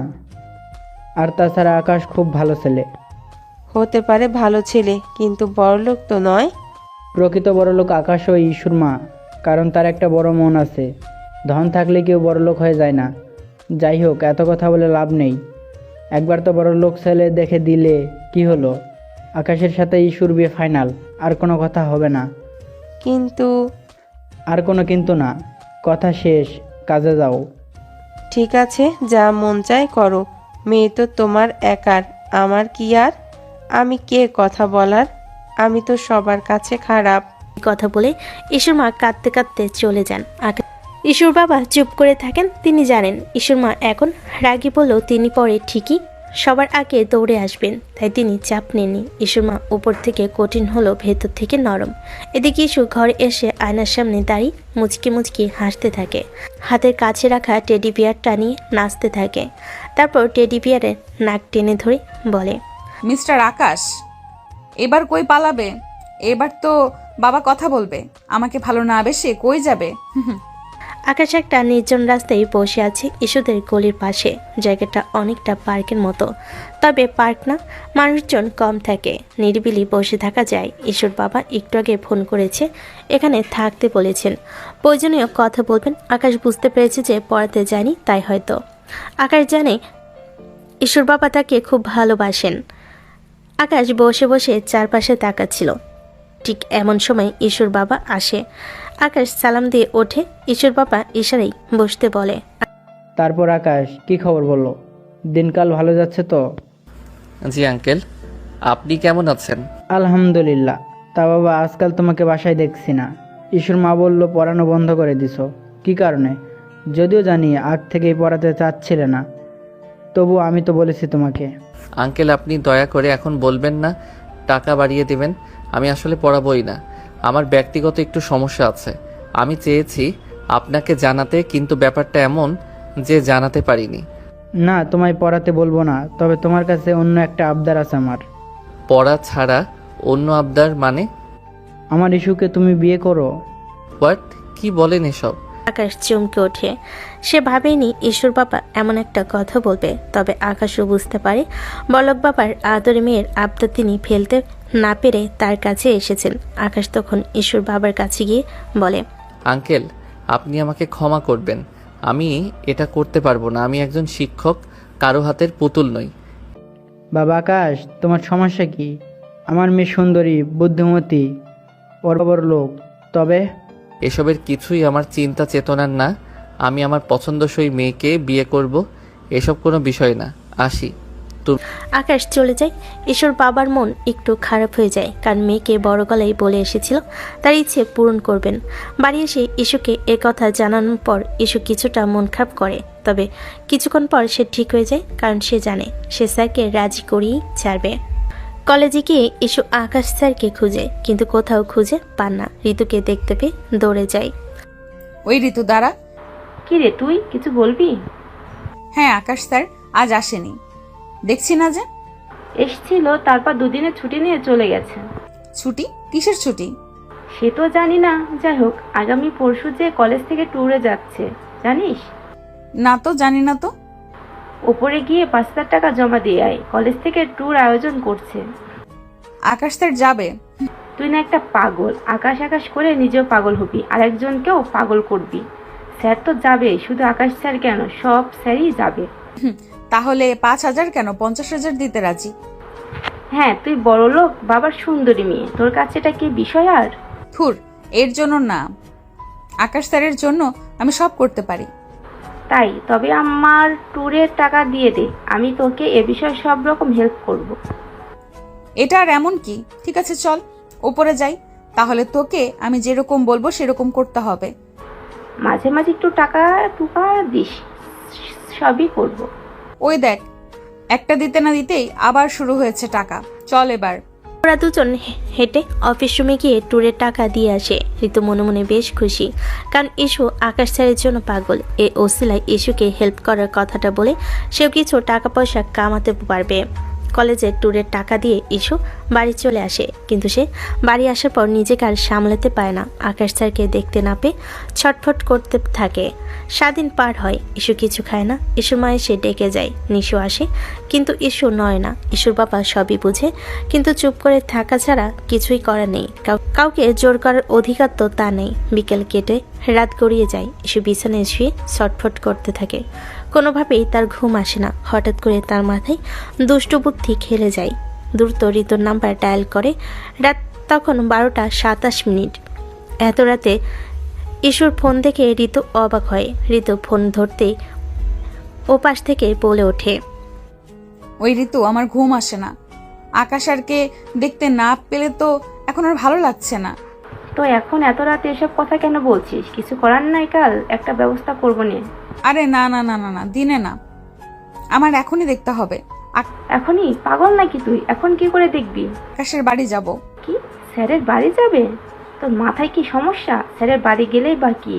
আর তাছাড়া আকাশ খুব ভালো ছেলে। হতে পারে ভালো ছেলে, কিন্তু বড়লোক তো নয়। প্রকৃত বড়লোক আকাশ ও ইস্যুর মা, কারণ তার একটা বড় মন আছে। ধন থাকলে কেউ বড়লোক হয়ে যায় না। যাই হোক, এত কথা বলে লাভ নেই। একবার তো বড়লোক ছেলে দেখে দিলে কি হলো? আকাশের সাথে ইস্যুর বিয়ে ফাইনাল, আর কোনো কথা হবে না। কিন্তু আর কোনো কিন্তু না, কথা শেষ, কাজে যাও। ঠিক আছে, যা মন চায় করো। মেয়ে তো তোমার একার, আমার কি আর? আমি কে কথা বলার? আমি তো সবার কাছে খারাপ। কথা বলে ইসুর মা কাঁদতে কাঁদতে চলে যান। ইসুর বাবা চুপ করে থাকেন। তিনি জানেন ইসুর মা এখন রাগী বললেও তিনি পরে ঠিকই সবার আগে দৌড়ে আসবেন, তাই তিনি চাপ নেননি। ইসুর মা উপর থেকে কঠিন হলো, ভেতর থেকে নরম। এদিকে ইসু ঘরে এসে আয়নার সামনে দাঁড়িয়ে মুচকি মুচকি হাসতে থাকে। হাতের কাছে রাখা টেডি বিয়ারটা নিয়ে নাচতে থাকে। তারপর টেডি বিয়ারের নাক টেনে ধরে বলে, মিস্টার আকাশ, এবার কই পালাবে? এবার তো বাবা কথা বলবে। আমাকে ভালো না বেশে কই যাবে? আকাশ একটা নির্জন রাস্তায় বসে আছে ইস্যুদের গলির পাশে। জায়গাটা অনেকটা পার্কের মতো, তবে পার্ক না, মানুষজন কম থাকে, নিরিবিলি বসে থাকা যায়। ইস্যুর বাবা একটু আগে ফোন করেছে, এখানে থাকতে বলেছেন, প্রয়োজনীয় কথা বলবেন। আকাশ বুঝতে পেরেছে যে পড়াতে যায়নি, তাই হয়তো। আকাশ জানে ইস্যুর বাবা তাকে খুব ভালোবাসেন। আকাশ বসে বসে চারপাশে তাকাচ্ছিল। ঠিক এমন সময় ইস্যুর বাবা আসে। আকাশ সালাম দিয়ে ওঠে। ইস্যুর বাবা ইশারায় বসতে বলে। তারপর আকাশ কি খবর বললো? দিনকাল ভালো যাচ্ছে তো? জি আঙ্কেল, আপনি কেমন আছেন? আলহামদুলিল্লাহ। তা বাবা, আজকাল তোমাকে বাসায় দেখছি না। ইসুর মা বলল পড়ানো বন্ধ করে দিছো, কি কারণে? যদিও জানি আগ থেকেই পড়াতে চাচ্ছিলে না, তবু আমি তো বলেছি তোমাকে। আঙ্কেল, আপনি দয়া করে এখন বলবেন না টাকা বাড়িয়ে দিবেন। আমি আসলে পড়াবই না, আমার ব্যক্তিগত একটু সমস্যা আছে। আমি চেয়েছি আপনাকে জানাতে, কিন্তু ব্যাপারটা এমন যে জানাতে পারিনি। না, তোমায় পড়াতে বলবো না, তবে তোমার কাছে অন্য একটা আবদার আছে আমার। পড়া ছাড়া অন্য আবদার মানে? আমার ইস্যুকে তুমি বিয়ে করো। হোয়াট? কি বলেন এসব? আকাশ চমকে ওঠে। সে ভাবেনি ঈশ্বর বাবা এমন একটা কথা বলবে। তবে আকাশও বুঝতে পারে বলক বাবার আদরে মেয়ের আবদার তিনি ফেলতে না পেরে তার কাছে এসেছেন। আকাশ তখন ঈশ্বর বাবার কাছে গিয়ে বলে, আঙ্কেল, আপনি আমাকে ক্ষমা করবেন, আমি এটা করতে পারবো না। আমি একজন শিক্ষক, কারো হাতের পুতুল নই। বাবা আকাশ, তোমার সমস্যা কি? আমার মেয়ে সুন্দরী, বুদ্ধিমতী, বড় লোক, তবে এসবের কিছুই আমার চিন্তা চেতনার না। আমি আমার পছন্দসই মেয়েকে বিয়ে করব, এসব কোনো বিষয় না। আসি। আকাশ চলে যায়। ঈশ্বর বাবার মন একটু খারাপ হয়ে যায়, কারণ মেয়েকে বড় গলায় বলে এসেছিল তার ইচ্ছে পূরণ করবেন। বাড়ি এসে ইস্যুকে এ কথা জানানোর পর ইস্যু কিছুটা মন খারাপ করে, তবে কিছুক্ষণ পর সে ঠিক হয়ে যায়, কারণ সে জানে সে স্যারকে রাজি করিয়েই ছাড়বে। কলেজে গিয়ে ইস্যু আকাশ স্যারকে খুঁজে, কিন্তু কোথাও খুঁজে পান না। ঋতুকে দেখতে পেয়ে দৌড়ে যায়। ওই ঋতু, দাঁড়া। কি রে, তুই কিছু বলবি? হ্যাঁ, আকাশ স্যার আজ আসেনি, দেখছি না যে। এসছিল, তারপর দুদিনের ছুটি নিয়ে চলে গেছে। ছুটি? কিসের ছুটি? সে তো জানি না, যাই হোক আগামী পরশু যে কলেজ থেকে ট্যুরে যাচ্ছে, জানিস? না তো, জানি না তো। ওপরে গিয়ে 5,000 টাকা জমা দিয়ে আয়, কলেজ থেকে ট্যুর আয়োজন করছে। আকাশ স্যার যাবে? তুই না একটা পাগল, আকাশ আকাশ করে নিজেও পাগল হবি, আরেকজনকেও পাগল করবি। স্যার তো যাবে, শুধু আকাশ স্যার কেন, সব স্যারই যাবে। তাহলে 5,000 কেন, 50,000 দিতে রাজি। হ্যাঁ, তুই বড় লোক, বাবার সুন্দরী মেয়ে, তোর কাছে এটা কি বিষয়? আর থুর, এর জন্য না, আকাশ স্যারের জন্য আমি সব করতে পারি। তাই? তবে আমার ট্যুরের টাকা দিয়ে দে, আমি তোকে এ বিষয়ে সব রকম হেল্প করব। এটা আর এমন কি? ঠিক আছে, চল উপরে যাই। তাহলে তোকে আমি যেরকম বলবো সেরকম করতে হবে। মাঝে মাঝে একটু টাকা টুকা দিস, সবই করব। ওই দেখ, একটা দিতে না দিতেই আবার শুরু হয়েছে টাকা। চল এবার। ওরা দুজন হেঁটে অফিস রুমে গিয়ে ট্যুরের টাকা দিয়ে আসে। ঋতু মনে মনে বেশ খুশি, কারণ ইস্যু আকাশ স্যারের জন্য পাগল। এ ওসিলায় ইস্যুকে হেল্প করার কথাটা বলে সেও কিছু টাকা পয়সা কামাতে পারবে। কলেজের ট্যুরের টাকা দিয়ে ইস্যু বাড়ি চলে আসে, কিন্তু সে বাড়ি আসার পর নিজেকে আর সামলাতে পারে না। আকাশ স্যারকে দেখতে না পেয়ে ছটফট করতে থাকে। 7 দিন পার হয়, ইস্যু কিছু খায় না। ইস্যুর মা এসে ডেকে যায়, নিশু আসে, কিন্তু ইস্যু নয় না। ইস্যুর বাবা সবই বুঝে, কিন্তু চুপ করে থাকা ছাড়া কিছুই করার নেই। কাউকে জোর করার অধিকার তো তা নেই। বিকেল কেটে রাত গড়িয়ে যায়। ইস্যু বিছানায় শুয়ে ছটফট করতে থাকে। কোনোভাবেই তার ঘুম আসে না। হঠাৎ করে তার মাথায় দুষ্ট বুদ্ধি খেলে যায়। দ্রুত ঋতুর নাম্বার ডায়াল করে। রাত তখন 12:27। এত রাতে ইস্যুর ফোন দেখে ঋতু অবাক হয়। ঋতু ফোন ধরতেই ও পাশ থেকে বলে ওঠে, ওই ঋতু আমার ঘুম আসে না। আকাশ আরকে দেখতে না পেলে তো এখন আর ভালো লাগছে না। তো এখন এত রাতে এসব কথা কেন বলছিস? কিছু করার নাই, কাল একটা ব্যবস্থা করবো নিয়ে। আরে না না না না না, দিনে না, আমার এখনই দেখতে হবে। এখনই? পাগল নাকি তুই? এখন কি করে দেখবি? আকাশের বাড়ি যাব। কি, স্যারের বাড়ি যাবে? তোর মাথায় কি সমস্যা? স্যারের বাড়ি গেলেই বা কি,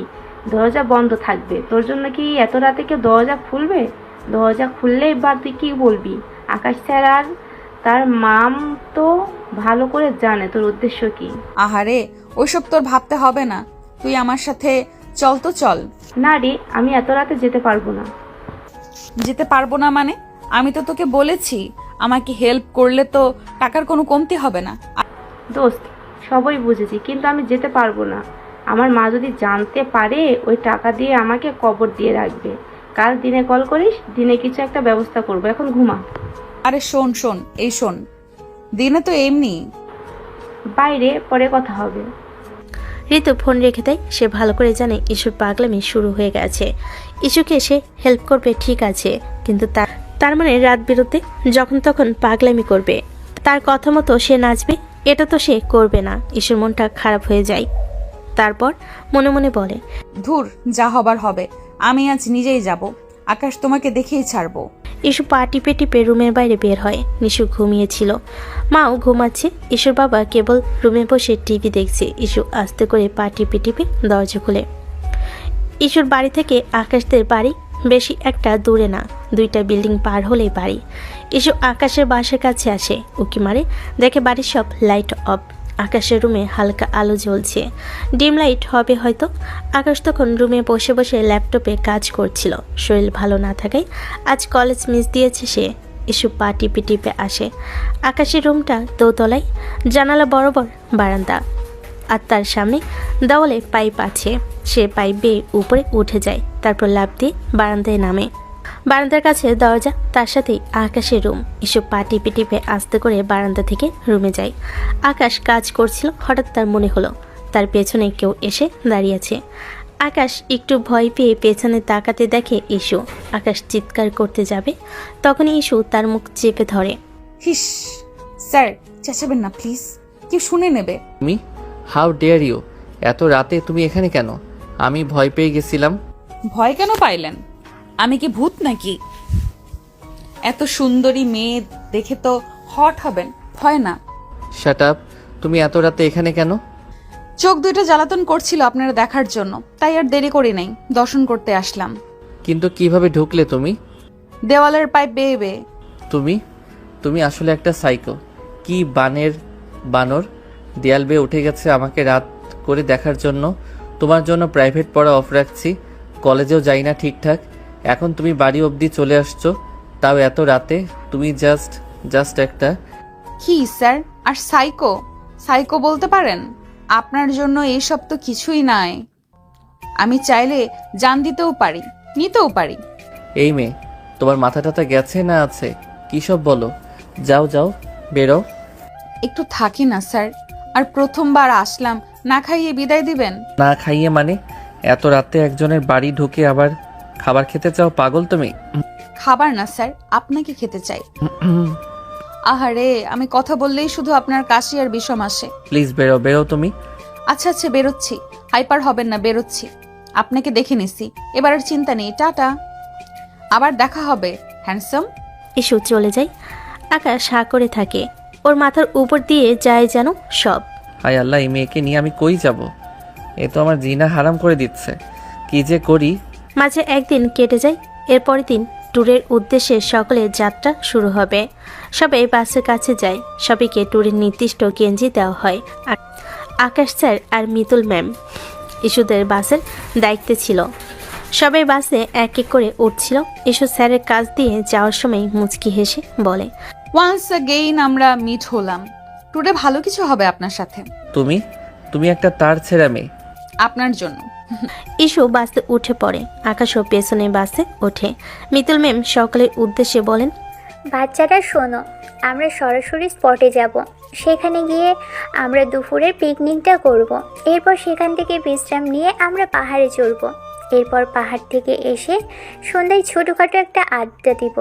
দরজা বন্ধ থাকবে? তোর জন্য কি এত রাতে কেউ দরজা খুলবে? দরজা খুললেই বা তুই কি বলবি? আকাশ স্যার আর তার মাম তো ভালো করে জানে তোর উদ্দেশ্য কি। আহারে, ওইসব তোর ভাবতে হবে না, তুই আমার সাথে চল তো চল। না রে, আমি এত রাতে যেতে পারবো না। যেতে পারবো না মানে? আমি তো তোকে বলেছি আমাকে হেল্প করলে তো টাকার কোনো কমতি হবে না। দোস্ত, সবই বুঝেছি, কিন্তু আমি যেতে পারবো না। আমার মা যদি জানতে পারে, ওই টাকা দিয়ে আমাকে কবর দিয়ে রাখবে। কাল দিনে কল করিস, দিনে কিছু একটা ব্যবস্থা করবো। এখন ঘুমা। আরে শোন শোন, এই শোন, দিনে তো এমনি। বাইরে পরে কথা হবে। ঋতু ফোন রেখে দেয়। সে ভালো করে জানে ইস্যুর পাগলামি শুরু হয়ে গেছে। ইস্যুকে সে হেল্প করবে ঠিক আছে, কিন্তু তার মানে রাত বিরতে যখন তখন পাগলামি করবে, তার কথা মতো সে নাচবে, এটা তো সে করবে না। ইস্যুর মনটা খারাপ হয়ে যায়। তারপর মনে মনে বলে, ধুর, যা হবার হবে, আমি আজ নিজেই যাব। আকাশ তোমাকে দেখেই ছাড়বো। ইস্যু পা টিপে টিপে রুমের বাইরে বের হয়। নিশু ঘুমিয়েছিল, মাও ঘুমাচ্ছে। ইস্যুর বাবা কেবল রুমে বসে টিভি দেখছে। ইস্যু আস্তে করে পা টিপে টিপে দরজা খুলে। ইস্যুর বাড়ি থেকে আকাশদের বাড়ি বেশি একটা দূরে না, 2টা বিল্ডিং পার হলেই বাড়ি। ইস্যু আকাশের বাসার কাছে আসে, উকি মারে, দেখে বাড়ির সব লাইট অফ। আকাশের রুমে হালকা আলো জ্বলছে, ডিম লাইট হবে হয়তো। আকাশ তখন রুমে বসে বসে ল্যাপটপে কাজ করছিল। শরীর ভালো না থাকায় আজ কলেজ মিস দিয়েছে সে। ইস্যু পা টিপে টিপে আসে। আকাশের রুমটা দোতলায়, জানালা বরাবর বারান্দা, আর তার সামনে দেওয়ালে পাইপ আছে। সে পাইপ বেয়ে উপরে উঠে যায়, তারপর লাফ দিয়ে বারান্দায় নামে। বারান্দার কাছে দরজা, তার সাথেই আকাশের রুম। এসব পা টিপে টিপে আস্তে করে বারান্দা থেকে রুমে যায়। আকাশ কাজ করছিল, হঠাৎ তার মনে হলো তার পেছনে কেউ এসে দাঁড়িয়েছে। আকাশ একটু ভয় পেয়ে পেছনে তাকাতে দেখে ইস্যু। আকাশ চিৎকার করতে যাবে, তখনই ইস্যু তার মুখ চেপে ধরে। হিস, স্যার চেঁচাবেন না প্লিজ, কেউ শুনে নেবে। তুমি, হাউ ডেয়ার ইউ, এত রাতে তুমি এখানে কেন? আমি ভয় পেয়ে গেছিলাম। ভয় কেন পাইলেন? আমি কি ভূত নাকি? এত সুন্দরী মেয়ে দেখে তো হট হবেন, ভয় না। শাট আপ, তুমি এত রাতে এখানে কেন? চোখ দুইটা জ্বালাতন করছিল আপনারা দেখার জন্য, তাই আর দেরি করি নাই, দর্শন করতে আসলাম। কিন্তু কিভাবে ঢুকলে তুমি? দেওয়ালের পাইপ বেয়ে বেয়ে। তুমি তুমি আসলে একটা সাইকো। কি বানর দেয়াল বেয়ে উঠে গেছে আমাকে রাত করে দেখার জন্য। তোমার জন্য প্রাইভেট পড়া অফ রাখছি, কলেজেও যাই না ঠিকঠাক, এখন তুমি বাড়ি অবধি চলে আসছো, তাও এত রাতে। তুমি জাস্ট একটা। কি স্যার, আর সাইকো? সাইকো বলতে পারেন? আপনার জন্য এইসব তো কিছুই নাই। আমি চাইলে জান দিতেও পারি, নিতেও পারি। এই মেয়ে, তোমার মাথা টাথা গেছে না আছে? কী সব বলো? যাও যাও, বেরো। একটু থাকি না স্যার, আর প্রথমবার আসলাম, না খাইয়ে বিদায় দিবেন? না খাইয়ে মানে? এত রাতে একজনের বাড়ি ঢুকে আবার খাবার খেতে চাও? পাগল তুমি। খাবার না স্যার, আপনাকে খেতে চাই। আহারে, আমি কথা বললেই শুধু আপনার কাশি আর বিষম আসে। প্লিজ বেরো, বেরো তুমি। আচ্ছা আচ্ছা, বেরোচ্ছি, হাইপার হবেন না, বেরোচ্ছি। আপনাকে দেখে নিছি, এবার আর চিন্তা নেই, টাটা, আবার দেখা হবে হ্যান্ডসাম। ইস্যু চলে যায়। আকাশ হা করে থাকে, ওর মাথার উপর দিয়ে যায় যেন সব। হায় আল্লাহ, এই মেয়েকে নিয়ে আমি কই যাব? এ তো আমার জিনা হারাম করে দিচ্ছে, কি যে করি। মাঝে একদিন কেটে যায়, এরপরের দিন ট্যুরের উদ্দেশ্যে সকলের যাত্রা শুরু হবে। সবাই বাসের কাছে যায়, সবাইকে ট্যুরের নির্দিষ্ট গেঞ্জি দেওয়া হয়। আর আকাশ স্যার আর মিতুল ম্যাম ইস্যুদের বাসের দায়িত্বে ছিল। সবাই বাসে এক এক করে উঠছিল। ইস্যু স্যারের কাছ দিয়ে যাওয়ার সময় মুচকি হেসে বলে, ওয়ান্স অ্যাগেইন আমরা মিট হলাম, টুডে ভালো কিছু হবে আপনার সাথে। তুমি একটা তার ছেঁড়া মেয়ে। আপনার জন্য। ইস্যু বাসে উঠে পড়ে, আকাশও পেছনে বাসে ওঠে। মিতুল ম্যাম সকলের উদ্দেশ্যে বলেন, বাচ্চারা শোনো, আমরা সরাসরি স্পটে যাব। সেখানে গিয়ে আমরা দুপুরের পিকনিকটা করব। এরপর সেখান থেকে বিশ্রাম নিয়ে আমরা পাহাড়ে চড়ব। এরপর পাহাড় থেকে এসে সন্ধ্যায় ছোটোখাটো একটা আড্ডা দিব।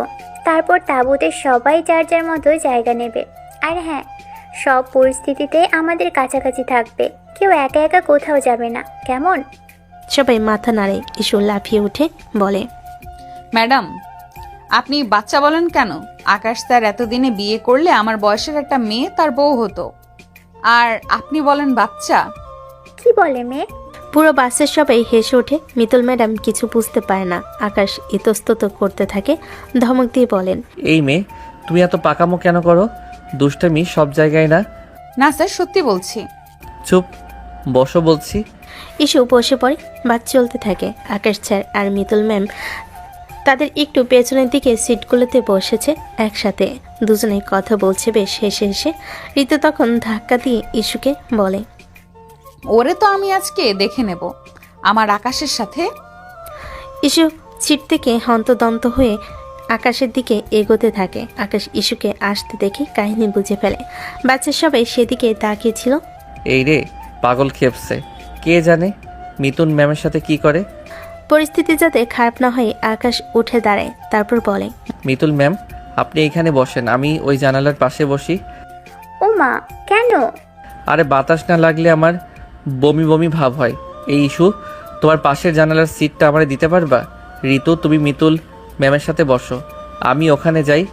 তারপর তাঁবুতে সবাই যার যার মতো জায়গা নেবে। আর হ্যাঁ, সব পরিস্থিতিতে আমাদের কাছাকাছি থাকবে, কেউ একা একা কোথাও যাবে না, কেমন? সবাই মাথা নাড়ে। ইস্যু লাফিয়ে উঠে বলে, ম্যাডাম, আপনি বাচ্চা বলেন কেন? আকাশ স্যার এতদিনে বিয়ে করলে আমার বয়সের একটা মেয়ে তার বউ হতো, আর আপনি বলেন বাচ্চা? কি বলে মেয়ে? পুরো বাসের সবাই হেসে ওঠে। মিতুল ম্যাডাম কিছু বুঝতে পারে না। আকাশ ইতস্তত করতে থাকে, ধমক দিয়ে বলেন, এই মেয়ে, তুমি এত পাকামো কেন করো? দুষ্টামি সব জায়গায় না। না স্যার, সত্যি বলছি। চুপ, বসো বলছি। ইস্যু বসে পড়ে। বাস চলতে থাকে। আকাশ স্যার আর মিতুল ম্যাম তাদের একটু পেছনের দিকে সিটগুলোতে বসেছে একসাথে। দুজনে কথা বলছে বেশ হেসে হেসে। ঋতু তখন ধাক্কা দিয়ে ইস্যুকে বলে, ওরে তো আমি আজকে দেখে নেব আমার আকাশের সাথে। ইস্যু সিট থেকে হন্তদন্ত হয়ে আকাশের দিকে এগোতে থাকে। আকাশ ইস্যুকে আসতে দেখে কাহিনী বুঝে ফেলে। বাচ্চা সবাই সেদিকে তাকিয়েছিল। এই রে, পাগল খেপছে। কে জানে মিতুন ম্যামের সাথে কি করে। পরিস্থিতি যাতে খারাপ না হয় আকাশ উঠে দাঁড়ায়, তারপর বলে, মিতুল ম্যাম, আপনি এখানে বসেন, আমি ওই জানালার পাশে বসি। ও মা, কেন? আরে বাতাস না লাগলে আমার বমি বমি ভাব হয়। এই ইস্যু, তোমার পাশের জানালার সিটটা আমারে দিতে পারবা? ঋতু, তুমি মিতুল ম্যামের সাথে বসো, আমি ওখানে যাই।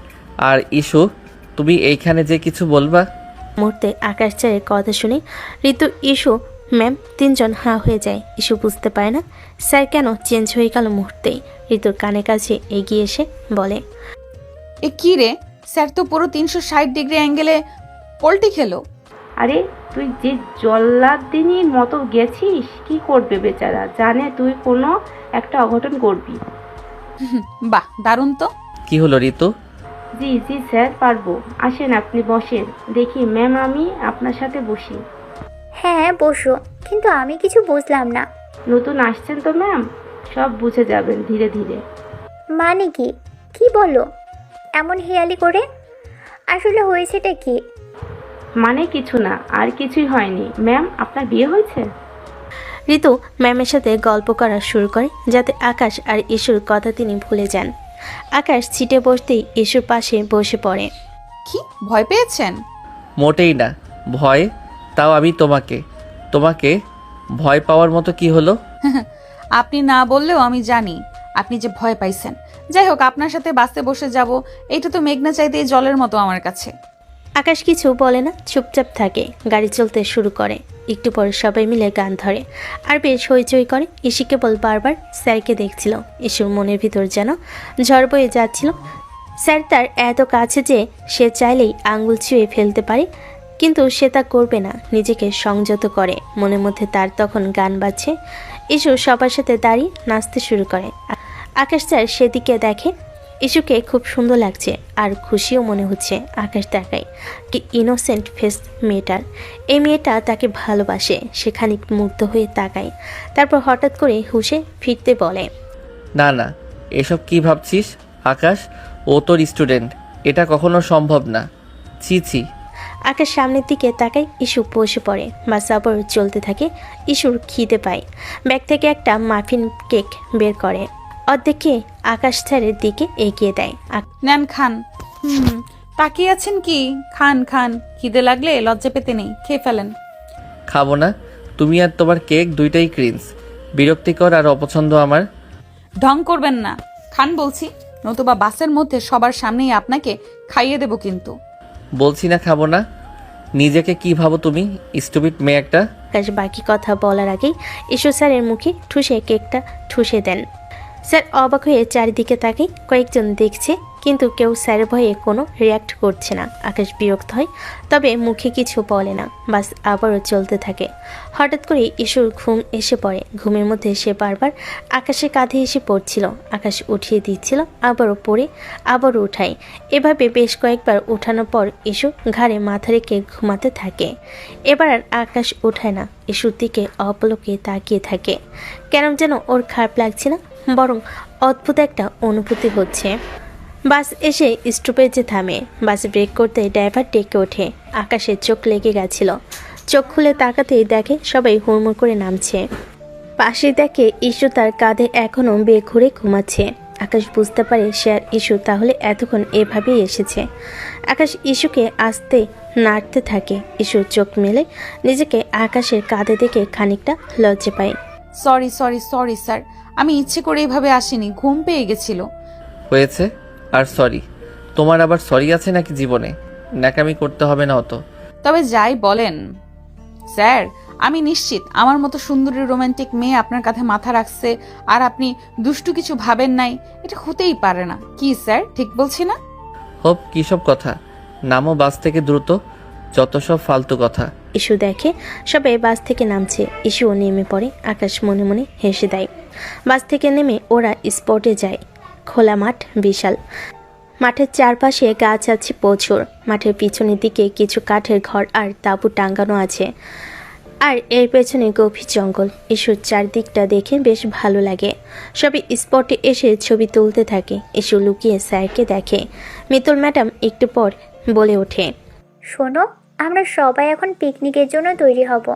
আর ইস্যু, তুমি এইখানে যে কিছু বলবা। মুহূর্তে আকাশ স্যারের কথা শুনে ঋতু, ইস্যু, ম্যাম তিনজন হাঁ হয়ে যায়। ইস্যু বুঝতে পারে না স্যার কেন চেঞ্জ হয়ে গেল মুহূর্তেই। ঋতুর কানে কাছে এগিয়ে এসে বলে, এ কি রে, স্যার তো পুরো 360 ডিগ্রি অ্যাঙ্গেলে পল্টি খেলো। আরে তুই যে জল্লাদিনীর মতো গেছিস, কি করবে বেচারা, জানে তুই কোনো একটা অঘটন করবি। বাহ, দারুণ তো। কি হলো ঋতু? জি জি স্যার, পারবো। আসেন, আপনি বসেন। দেখি ম্যাম, আমি আপনার সাথে বসি। হ্যাঁ বসো, কিন্তু আমি কিছু বুঝলাম না। নতুন আসছেন তো ম্যাম, সব বুঝে যাবেন ধীরে ধীরে। মানে কি? কি বলো এমন হেয়ালি করে? আসলে হয়েছেটা কি? মানে কিছু না, আর কিছুই হয়নি। ম্যাম, আপনার বিয়ে হয়েছে? ঋতু ম্যামের সাথে গল্প করা শুরু করে যাতে আকাশ আর ইস্যুর কথা তিনি ভুলে যান। আকাশ সিটে বসতেই ইস্যুর পাশে বসে পড়ে। কি ভয় পেয়েছেন? মোটেই না। ভয়? তাও আমি তোমাকে ভয় পাওয়ার মতো কি হলো? আপনি না বললেও আমি জানি আপনি যে ভয় পাইছেন। যাই হোক, আপনার সাথে বাসে বসে যাব, এটা তো মেঘনা চাইতে জলের মতো আমার কাছে। আকাশ কিছু বলে না, চুপচাপ থাকে। গাড়ি চলতে শুরু করে। একটু পরে সবাই মিলে গান ধরে আর বেশ হইচই করে। ইসি কেবল বারবার স্যারকে দেখছিল। ইসুর মনের ভিতর যেন ঝড় বয়ে যাচ্ছিল। স্যার তার এত কাছে যে সে চাইলেই আঙ্গুল ছুঁয়ে ফেলতে পারে, কিন্তু সে তা করবে না। নিজেকে সংযত করে। মনের মধ্যে তার তখন গান বাজছে। ইসু সবার সাথে দাঁড়িয়ে নাচতে শুরু করে। আকাশ স্যার সেদিকে দেখে। ইস্যুকে খুব সুন্দর লাগছে আর খুশিও মনে হচ্ছে। আকাশ তাকায়, কি ইনোসেন্ট ফেস মেয়েটার। এই মেয়েটা তাকে ভালোবাসে। সে খানিক মুগ্ধ হয়ে তাকায়, তারপর হঠাৎ করে হুঁশে ফিরতে বলে, না না, এসব কি ভাবছিস আকাশ? ও তোর স্টুডেন্ট, এটা কখনো সম্ভব না। ছি ছি। আকাশ সামনের দিকে তাকায়। ইস্যু বসে পড়ে। বাস আবার চলতে থাকে। ইস্যুর খিদে পায়। ব্যাগ থেকে একটা মাফিন কেক বের করে। অর্ধেকে আকাশ স্যারের দিকে এগিয়ে দেয়। নেন, খান। তাকিয়ে আছেন কি? খান খান, খিদে লাগলে লজ্জা পেতে নেই, খেয়ে ফেলেন। খাবো না। তুমি আর তোমার কেক দুইটাই ক্রিঞ্জ, বিরক্তিকর আর অপছন্দ আমার। ঢং করবেন না, খান বলছি, নতুবা বাসের মধ্যে সবার সামনেই আপনাকে খাইয়ে দেব কিন্তু। বলছি না খাবো না। নিজেকে কি ভাবো তুমি, স্টুপিড মেয়ে একটা? আকাশ বাকি কথা বলার আগেই ইস্যু স্যারের মুখে ঠুসে কেকটা ঠুসে দেন। স্যার অবাক হয়ে চারিদিকে তাকায়। কয়েকজন দেখছে, কিন্তু কেউ স্যারের ভয়ে কোনো রিয়াক্ট করছে না। আকাশ বিরক্ত হয়, তবে মুখে কিছু বলে না। বাস আবারও চলতে থাকে। হঠাৎ করে ইস্যুর ঘুম এসে পড়ে। ঘুমের মধ্যে সে বারবার আকাশের কাঁধে এসে পড়ছিল। আকাশ উঠিয়ে দিচ্ছিল, আবারও পড়ে আবারও উঠায়। এভাবে বেশ কয়েকবার উঠানোর পর ইস্যু ঘাড়ে মাথা রেখে ঘুমাতে থাকে। এবার আর আকাশ উঠায় না, ইস্যুর দিকে অপলকে তাকিয়ে থাকে। কেন যেন ওর খারাপ লাগছে না, বরং অদ্ভুত একটা অনুভূতি হচ্ছে। বাস এসে স্টপেজে থামে। বাস ব্রেক করতে ড্রাইভার ডেকে ওঠে। আকাশের চোখ লেগে গেছিল। চোখ খুলে তাকাতেই দেখে সবাই হুড়মুড় করে নামছে। পাশে দেখে ইস্যু তার কাঁধে এখনও বেঘুরে ঘুমাচ্ছে। আকাশ বুঝতে পারে সে আর ইস্যু তাহলে এতক্ষণ এভাবেই এসেছে। আকাশ ইস্যুকে আস্তে নাড়তে থাকে। ইস্যু চোখ মেলে নিজেকে আকাশের কাঁধে দেখে খানিকটা লজ্জা পায়। সরি সরি সরি স্যার, আমি ইচ্ছে করে এভাবে আসিনি, ঘুম পেয়ে গেছিল। হয়েছে আর সরি? তোমার আবার সরি আছে নাকি জীবনে? ন্যাকামি করতে হবে না অত। তবে যাই বলেন স্যার, আমি নিশ্চিত আমার মতো সুন্দরী রোমান্টিক মেয়ে আপনার কাঁধে মাথা রাখছে আর আপনি দুষ্টু কিছু ভাবেন নাই, এটা হতেই পারে না। কি স্যার, ঠিক বলছি না? হোপ, কী সব কথা? নামো বাস থেকে দ্রুত, যত সব ফালতু কথা। ইস্যু দেখে সবাই বাস থেকে নামছে। ইস্যুও নেমে পড়ে। আকাশ মনে মনে হেসে দেয়। বাস থেকে নেমে ওরা স্পটে যায়। খোলা মাঠ, বিশাল। মাঠের চারপাশে গাছ আছে প্রচুর। মাঠের পিছনের দিকে কিছু কাঠের ঘর আর তাঁবু টাঙ্গানো আছে, আর এর পেছনে গভীর জঙ্গল। ইস্যুর চারদিকটা দেখে বেশ ভালো লাগে। সবাই স্পটে এসে ছবি তুলতে থাকে। ইস্যু লুকিয়ে স্যারকে দেখে। মিতুল ম্যাডাম একটু পর বলে ওঠে, শোনো, আমরা সবাই এখন পিকনিকের জন্য তৈরি হব।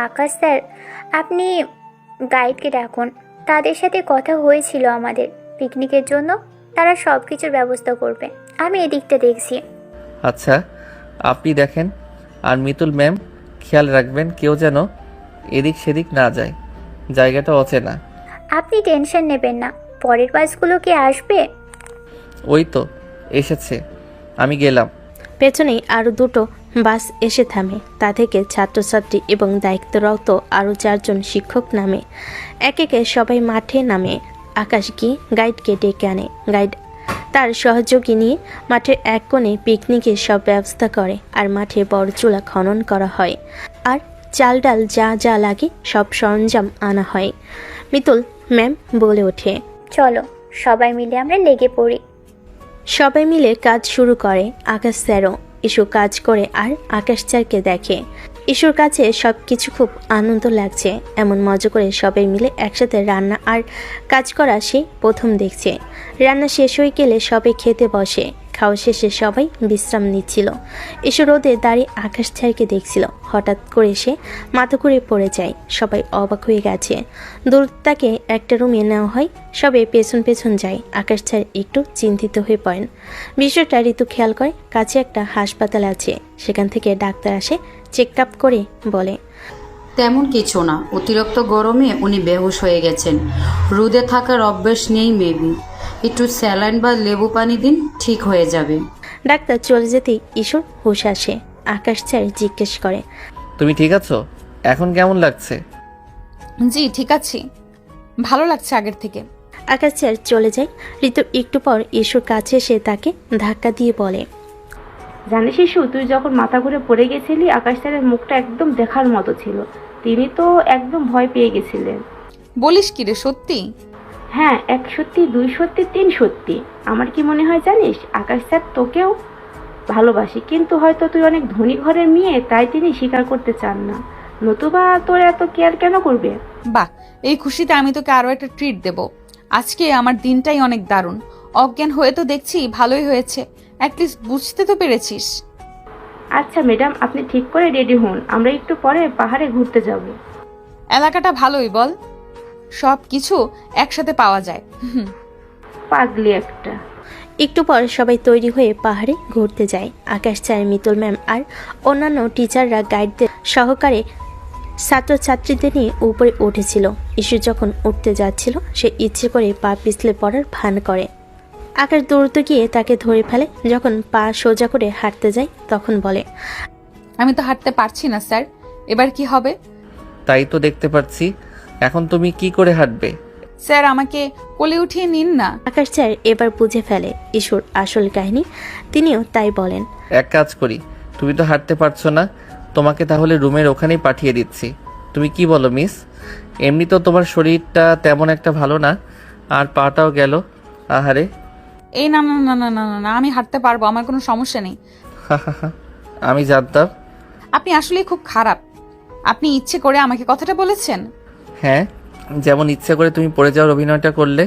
আকাশ স্যার, আপনি গাইডকে ডাকুন। তাদের সাথে কথা হয়েছিল আমাদের পিকনিকের জন্য, তারা সব কিছুর ব্যবস্থা করবে। আমি এদিকটা দেখছি। আচ্ছা, আপনি দেখেন। আর মিতুল ম্যাম, খেয়াল রাখবেন কেউ যেন এদিক সেদিক না যায়, জায়গাটা অচেনা। আপনি টেনশন নেবেন না। পরের বাসগুলো কি আসবে? ওই তো এসেছে, আমি গেলাম। পেছনেই আরও দুটো বাস এসে থামে। তা থেকে ছাত্রছাত্রী এবং দায়িত্বরত আরও 4 জন শিক্ষক নামে। একে একে সবাই মাঠে নামে। আকাশ গিয়ে গাইডকে ডেকে আনে। গাইড তার সহযোগী নিয়ে মাঠের এক কোণে পিকনিকের সব ব্যবস্থা করে। আর মাঠে বড় চুলা খনন করা হয়, আর চাল ডাল যা যা লাগে সব সরঞ্জাম আনা হয়। মিতুল ম্যাম বলে ওঠে, চলো সবাই মিলে আমরা লেগে পড়ি। সবাই মিলে কাজ শুরু করে। আকাশ স্যারও। ইস্যু কাজ করে আর আকাশ স্যারকে দেখে। ইস্যুর কাছে সব কিছু খুব আনন্দ লাগছে। এমন মজা করে সবাই মিলে একসাথে রান্না আর কাজ করা সে প্রথম দেখছে। রান্না শেষ হয়ে গেলে সবাই খেতে বসে। খাওয়া শেষে সবাই বিশ্রাম নিচ্ছিল। ইস্যু রোদে দাঁড়িয়ে আকাশ স্যারকে দেখছিল। হঠাৎ করে সে মাথা ঘুরে পড়ে যায়। সবাই অবাক হয়ে গেছে। দূর তাকে একটা রুমে নেওয়া হয়। সবাই পেছন পেছন যায়। আকাশ স্যার একটু চিন্তিত হয়ে পড়েন। বিষয়টা ঋতু খেয়াল করে। কাছে একটা হাসপাতাল আছে, সেখান থেকে ডাক্তার আসে, চেক আপ করে বলে, তেমন কিছু না, অতিরিক্ত গরমে উনি বেহুশ হয়ে গেছেন। রোদে থাকার অভ্যাস নেই মেবি। একটু স্যালাইন বা লেবু পানি দিন, ঠিক হয়ে যাবে। ডাক্তার চলে যেতেই ঈশ্বর হুঁশ আসে। আকাশ স্যার জিজ্ঞেস করে, তুমি ঠিক আছো? এখন কেমন লাগছে? জি ঠিক আছি, ভালো লাগছে আগের থেকে। আকাশ স্যার চলে যায়। ঋতু একটু পর ঈশ্বর কাছে এসে তাকে ধাক্কা দিয়ে বলে, জানিস শিশু, তুই যখন মাথা ঘুরে পড়ে গেছিলি, আকাশ স্যারের মুখটা একদম দেখার মতো ছিল। তিনি তো একদম ভয় পেয়ে গেছিলেন। বলিস কি রে, সত্যি? হ্যাঁ, 1 সত্যি, 2 সত্যি, 3 সত্যি। আমার কি মনে হয় জানিস, আকাশ স্যার তোকেও ভালোবাসি, কিন্তু হয়তো তুই অনেক ধনী ঘরের মেয়ে, তাই তিনি স্বীকার করতে চান না। নতুবা তোর এত কেয়ার কেন করবে? বাহ, এই খুশিতে আমি তোকে আরো একটা ট্রিট দেব। আজকে আমার দিনটাই অনেক দারুণ। অজ্ঞান হয়ে তো দেখছি ভালোই হয়েছে, অ্যাটলিস্ট বুঝতে তো পেরেছিস। আচ্ছা ম্যাডাম, আপনি ঠিক করে রেডি হন, আমরা একটু পরে পাহাড়ে ঘুরতে যাব। এলাকাটা ভালোই বল, সব কিছু একসাথে পাওয়া যায়। পাগলি একটা। একটু পর সবাই তৈরি হয়ে পাহাড়ে ঘুরতে যায়। আকাশ স্যার, মিতুল ম্যাম আর অন্যান্য টিচাররা গাইডদের সহকারে ছাত্রছাত্রীদের নিয়ে উপরে উঠেছিল। ইস্যু যখন উঠতে যাচ্ছিল, সে ইচ্ছে করে পা পিছলে পড়ার ভান করে। আকাশ দ্রুত গিয়ে তাকে ধরে ফেলে। যখন পা সোজা করে হাঁটতে যায়, তখন বলে, আমি তো হাঁটতে পারছি না স্যার, এবার কি হবে? তাই তো দেখতে পাচ্ছি। এখন তুমি কি করে হাঁটবে? স্যার আমাকে কোলে উঠিয়ে নিন না। আকাশ স্যার এবার বুঝে ফেলে ইস্যুর আসল কাহিনী। তিনিও তাই বলেন, এক কাজ করি, তুমি তো হাঁটতে পারছো না, তোমাকে তাহলে রুমের ওখানেই পাঠিয়ে দিচ্ছি। তুমি কি বলো মিস? এমনি তো তোমার শরীরটা তেমন একটা ভালো না, আর পাটাও গেল। আহারে। এই না না না না না না, আমি হাঁটতে পারবো, আমার কোনো সমস্যা নেই। আমি জানতাম। আপনি আসলে খুব খারাপ। আপনি ইচ্ছে করে আমাকে কথাটা বলেছেন। হ্যাঁ, যেমন ইচ্ছে করে তুমি পড়ে যাওয়ার অভিনয়টা করলে।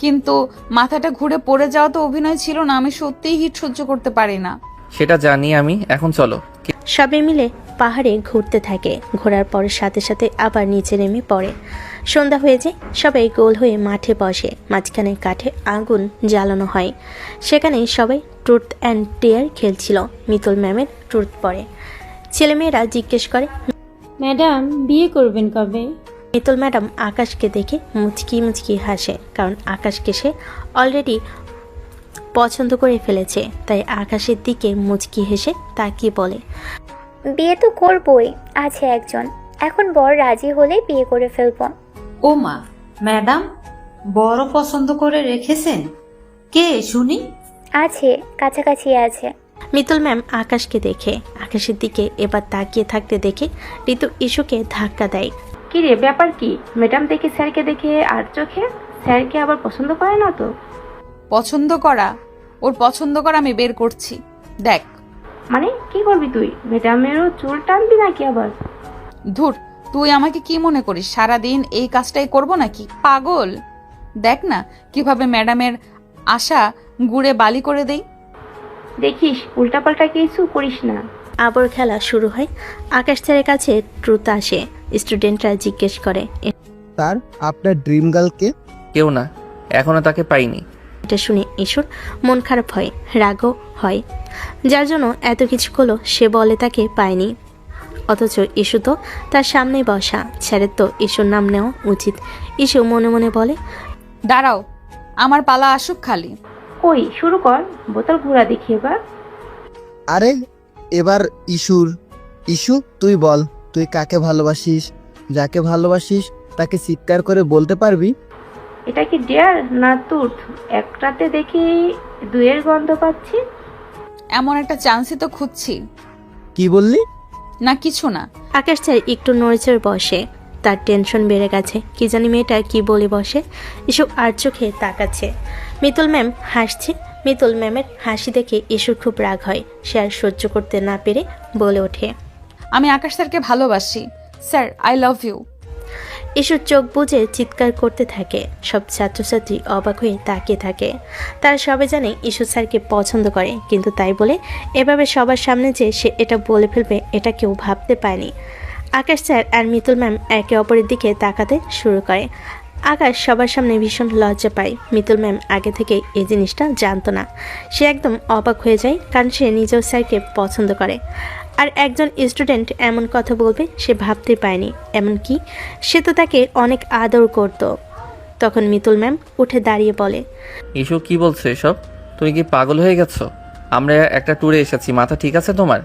কিন্তু মাথাটা ঘুরে পড়ে যাওয়া তো অভিনয় ছিল না, আমি সত্যিই হিট সহ্য করতে পারি না। সেটা জানি আমি, এখন চলো। সবাই মিলে পাহাড়ে ঘুরতে থাকে। ঘোরার পরের সাথে সাথে আবার নিচে নেমে পড়ে। সন্ধ্যা হয়ে যায়, সবাই গোল হয়ে মাঠে বসে। মাঝখানে কাঠে আগুন জ্বালানো হয়। সেখানে সবাই ট্রুথ অ্যান্ড ডেয়ার খেলছিল। মিতুল ম্যামের ট্রুথ পড়ে। ছেলেমেয়েরা জিজ্ঞেস করে, ম্যাডাম বিয়ে করবেন কবে? মিতুল ম্যাডাম আকাশকে দেখে মুচকি মুচকি হাসে, কারণ আকাশকে সে অলরেডি পছন্দ করে ফেলেছে। তাই আকাশের দিকে মুচকি হেসে তাকিয়ে বলে, বিয়ে তো করবই, আছে একজন। এখন বর রাজি হলে বিয়ে করে ফেলবো। ও মা, ম্যাডাম বড় পছন্দ করে রেখেছেন? কে শুনি? আছে, কাছাকাছি আছে। মিতুল ম্যাম আকাশকে দেখে আকাশের দিকে এবার তাকিয়ে থাকতে দেখে ঋতু ইস্যুকে ধাক্কা দেয়। কি রে, ব্যাপার কি? ম্যাডাম দেখে স্যারকে দেখে আর চোখে? স্যারকে আবার পছন্দ করে না তো? পছন্দ করা, ওর পছন্দ করা আমি বের করছি, দেখ। মানে কি করবি তুই? ম্যাডামেরও চুল টানবি নাকি আবার? ধুর, তুই আমাকে কি মনে করিস সারাদিন এই কাজটাই করব নাকি? পাগল! দেখ না কিভাবে ম্যাডামের আশা গুড়ে বালি করে দেই। দেখিস উল্টাপাল্টা কিছু করিস না। আবার খেলা শুরু হয়। আকাশ স্যারের কাছে ট্রুথ আসে। স্টুডেন্টরা জিজ্ঞেস করে, স্যার আপনার ড্রিম গার্লকে? কেউ না, এখনো তাকে পাইনি। এটা শুনে ইস্যুর মন খারাপ হয়, রাগও হয়। যার জন্য এত কিছু করলো, সে বলে তাকে পায়নি। অথচ ইস্যু তো তার সামনেই বসা। স্যারের তো ইস্যুর নাম নেওয়া উচিত। ইস্যু মনে মনে বলে, দাঁড়াও, আমার পালা আসুক খালি। কই, শুরু কর, বোতল ঘোরা দেখি এবার। আরে এবার ইস্যু তুই বল, তুই কাকে ভালোবাসিস? যাকে ভালোবাসিস তাকে চিৎকার করে বলতে পারবি? এটা কি ডেয়ার না তুর্থ? একটাতে দেখি দুয়ের গন্ধ পাচ্ছি। এমন একটা চান্সই তো খুঁজছি। কি বললি? না কিছু না। আকাশ স্যার একটু নড়েচড়ে বসে। তার টেনশন বেড়ে গেছে। কি জানি মেয়েটা কি বলে বসে। ইস্যু আর চোখে তাকাচ্ছে। মিতুল ম্যাম হাসছে। মিতুল ম্যামের হাসি দেখে ইস্যুর খুব রাগ হয়। সে আর সহ্য করতে না পেরে বলে ওঠে, আমি আকাশ স্যারকে ভালোবাসি। Sir, I love you. ইস্যুর চোখ বুজে চিৎকার করতে থাকে। সব ছাত্রছাত্রী অবাক হয়ে তাকিয়ে থাকে। তারা সবাই জানে ইস্যু স্যারকে পছন্দ করে, কিন্তু তাই বলে এভাবে সবার সামনে যে সে এটা বলে ফেলবে, এটা কেউ ভাবতে পারেনি। আকাশ স্যার আর মিতুল ম্যাম একে অপরের দিকে তাকাতে শুরু করে। আকাশ সবার সামনে ভীষণ লজ্জা পায়। মিতুল ম্যাম আগে থেকে এই জিনিসটা জানতো না। সে একদম অবাক হয়ে যায়, কারণ সে নিজেও স্যারকে পছন্দ করে। আর একজন স্টুডেন্ট এমন কথা বলবে সে ভাবতে পায়নি। এমনকি সে তো তাকে অনেক আদর করত। তখন মিতুল ম্যাম উঠে দাঁড়িয়ে বলে, ইস্যু কি বলছো এসব? তুমি কি পাগল হয়ে গেছো? আমরা একটা ট্যুরে এসেছি, মাথা ঠিক আছে তোমার?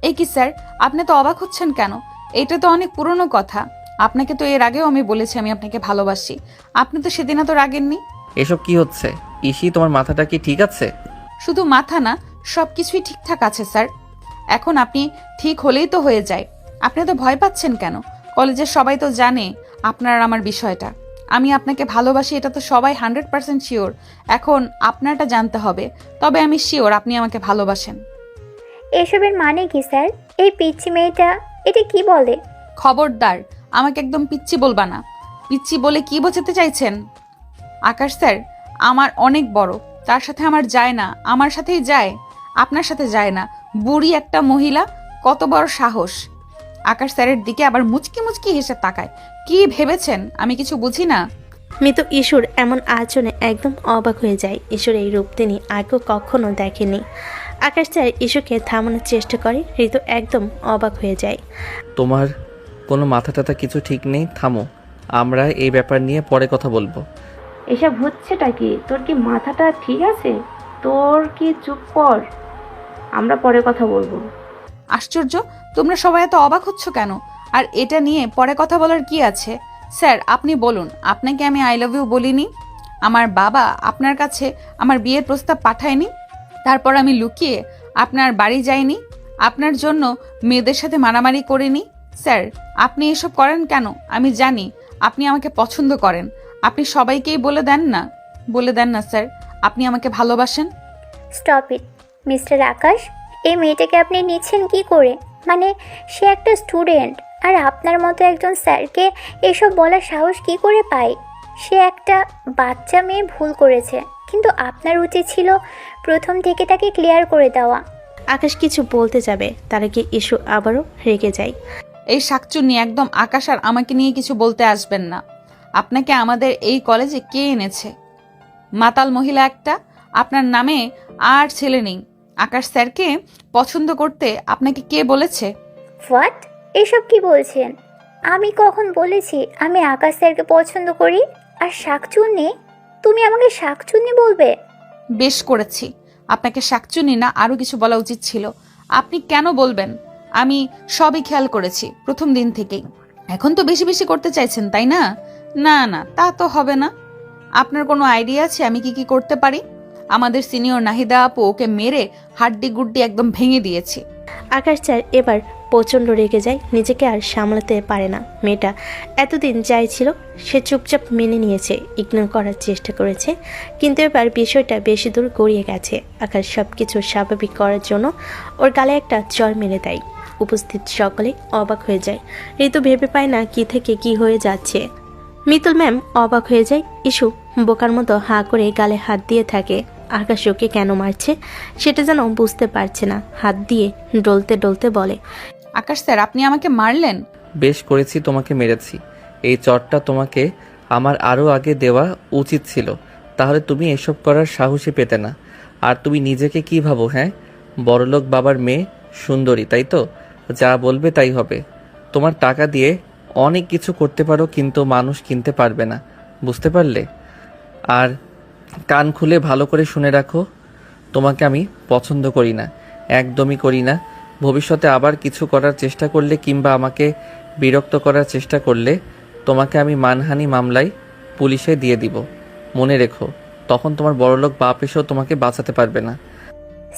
এই কি স্যার, আপনি তো অবাক হচ্ছেন কেন? এটা তো অনেক পুরনো কথা। আপনাকে তো এর আগেও আমি বলেছি আমি আপনাকে ভালোবাসি। আপনি তো সেদিন তো রাগেননি। এসব কি হচ্ছে? ইসি, তোমার মাথাটা কি ঠিক আছে? শুধু মাথা না, সবকিছুই ঠিকঠাক আছে স্যার। এখন আপনি ঠিক হলেই তো হয়ে যায়। আপনি তো ভয় পাচ্ছেন কেন? কলেজের সবাই তো জানে আপনার আর আমার বিষয়টা। আমি আপনাকে ভালোবাসি, এটা তো সবাই 100% শিওর। এখন আপনারটা জানতে হবে। তবে আমি শিওর আপনি আমাকে ভালোবাসেন। এসবের মানে কি স্যার? এই পিচ্চি মেয়েটা এটা কি বলে? খবরদার, আমাকে একদম পিচ্চি বলবা না। পিচ্চি বলে কি বোঝাতে চাইছেন? আকাশ স্যার আমার অনেক বড়, তার সাথে আমার যায় না। আমার সাথেই যায়, আপনার সাথে যায় না। বুড়ি একটা মহিলা, কত বড় সাহস! আকাশ স্যারের দিকে আবার মুচকি মুচকি হেসে তাকায়। কি ভেবেছেন আমি কিছু বুঝি না? মিতু ইস্যুর এমন আচরণে একদম অবাক হয়ে যায়। ইস্যুর এই রূপ তিনি আগেও কখনো দেখেনি। আকাশ স্যার ইস্যুকে থামানোর চেষ্টা করে। ঋতু একদম অবাক হয়ে যায়। তোমার কোনো মাথা টাথা কিছু ঠিক নেই? থামো, আমরা এই ব্যাপার নিয়ে পরে কথা বলবো। এসব হচ্ছেটা কি? তোর কি মাথাটা ঠিক আছে? তোর কি, চুপ কর, আমরা পরে কথা বলবো। আশ্চর্য, তোমরা সবাই এত অবাক হচ্ছ কেন? আর এটা নিয়ে পরে কথা বলার কি আছে? স্যার আপনি বলুন, আপনাকে আমি আই লাভ ইউ বলিনি? আমার বাবা আপনার কাছে আমার বিয়ের প্রস্তাব পাঠায়নি? তারপর আমি লুকিয়ে আপনার বাড়ি যাইনি? আপনার জন্য মেয়েদের সাথে মারামারি করিনি? স্যার আপনি এসব করেন কেন? আমি জানি আপনি আমাকে পছন্দ করেন। আপনি সবাইকেই বলে দেন না স্যার আপনি আমাকে ভালোবাসেন। স্টপ ইট মিস্টার আকাশ। এই মেয়েটাকে আপনি নিচ্ছেন কি করে? মানে সে একটা স্টুডেন্ট, আর আপনার মতো একজন স্যারকে এসব বলার সাহস কি করে পায়? সে একটা বাচ্চা মেয়ে, ভুল করেছে, কিন্তু আপনার উচিত ছিল প্রথম থেকে তাকে ক্লিয়ার করে দেওয়া। আকাশ কিছু বলতে যাবে তার আগে ইস্যু আবারও রেগে যায়। এই শাকচুন্নি একদম আকাশ আর আমাকে নিয়ে কিছু বলতে আসবেন না। আপনাকে আমাদের এই কলেজে কে এনেছে? মাতাল মহিলা একটা। আপনার নামে আর ছেলে নেই। আকাশ স্যারকে পছন্দ করতে আপনাকে কে বলেছে? হোয়াট? এসব কি বলছেন? আমি কখন বলেছি আমি আকাশ স্যারকে পছন্দ করি? আর শাকচুন্নি? তুমি আমাকে শাকচুন্নি বলবে? বেশ করেছি। আপনাকে শাকচুন্নি না আরো কিছু বলা উচিত ছিল। আপনি কেন বলবেন? আমি সবই খেয়াল করেছি প্রথম দিন থেকেই। এখন তো বেশি বেশি করতে চাইছেন, তাই না? না না, তা তো হবে না। আপনার কোনো আইডিয়া আছে আমি কি কি করতে পারি? আমাদের সিনিয়র নাহিদা আপু ওকে মেরে হাড্ডি গুড্ডি একদম ভেঙে দিয়েছি। আকাশ স্যার এবার প্রচণ্ড রেগে যায়, নিজেকে আর সামলাতে পারে না। মেয়েটা এতদিন যাই ছিল সে চুপচাপ মেনে নিয়েছে, ইগনোর করার চেষ্টা করেছে, কিন্তু এবার বিষয়টা বেশি দূর গড়িয়ে গেছে। আকাশ সব কিছু স্বাভাবিক করার জন্য ওর গালে একটা চড় মেরে দেয়। উপস্থিত সকলে অবাক হয়ে যায়। ঋতু ভেবে পায় না কি থেকে কি হয়ে যাচ্ছে। মিতুল ম্যাম অবাক হয়ে যায়। ইস্যু বোকার মতো হাঁ করে গালে হাত দিয়ে থাকে। আকাশ ওকে কেন মারছে সেটা যেন বুঝতে পারছে না। হাত দিয়ে ডলতে ডলতে বলে, আকাশ স্যার আপনি আমাকে মারলেন? বেশ করেছি, তোমাকে মেরেছি। এই চটটা তোমাকে আমার আরও আগে দেওয়া উচিত ছিল, তাহলে তুমি এসব করার সাহসই পেতে না। আর তুমি নিজেকে কি ভাবো? হ্যাঁ, বড়লোক বাবার মেয়ে, সুন্দরী, তাই তো? যা বলবে তাই হবে। তোমার টাকা দিয়ে অনেক কিছু করতে পারো, কিন্তু মানুষ কিনতে পারবে না, বুঝতে পারলে? আর কান খুলে ভালো করে শুনে রাখো, তোমাকে আমি পছন্দ করি না, একদমই করি না। ভবিষ্যতে আবার কিছু করার চেষ্টা করলে কিংবা আমাকে বিরক্ত করার চেষ্টা করলে তোমাকে আমি মানহানি মামলায় পুলিশে দিয়ে দিব। মনে রেখো, তখন তোমার বড়লোক বাপ এসেও তোমাকে বাঁচাতে পারবে না।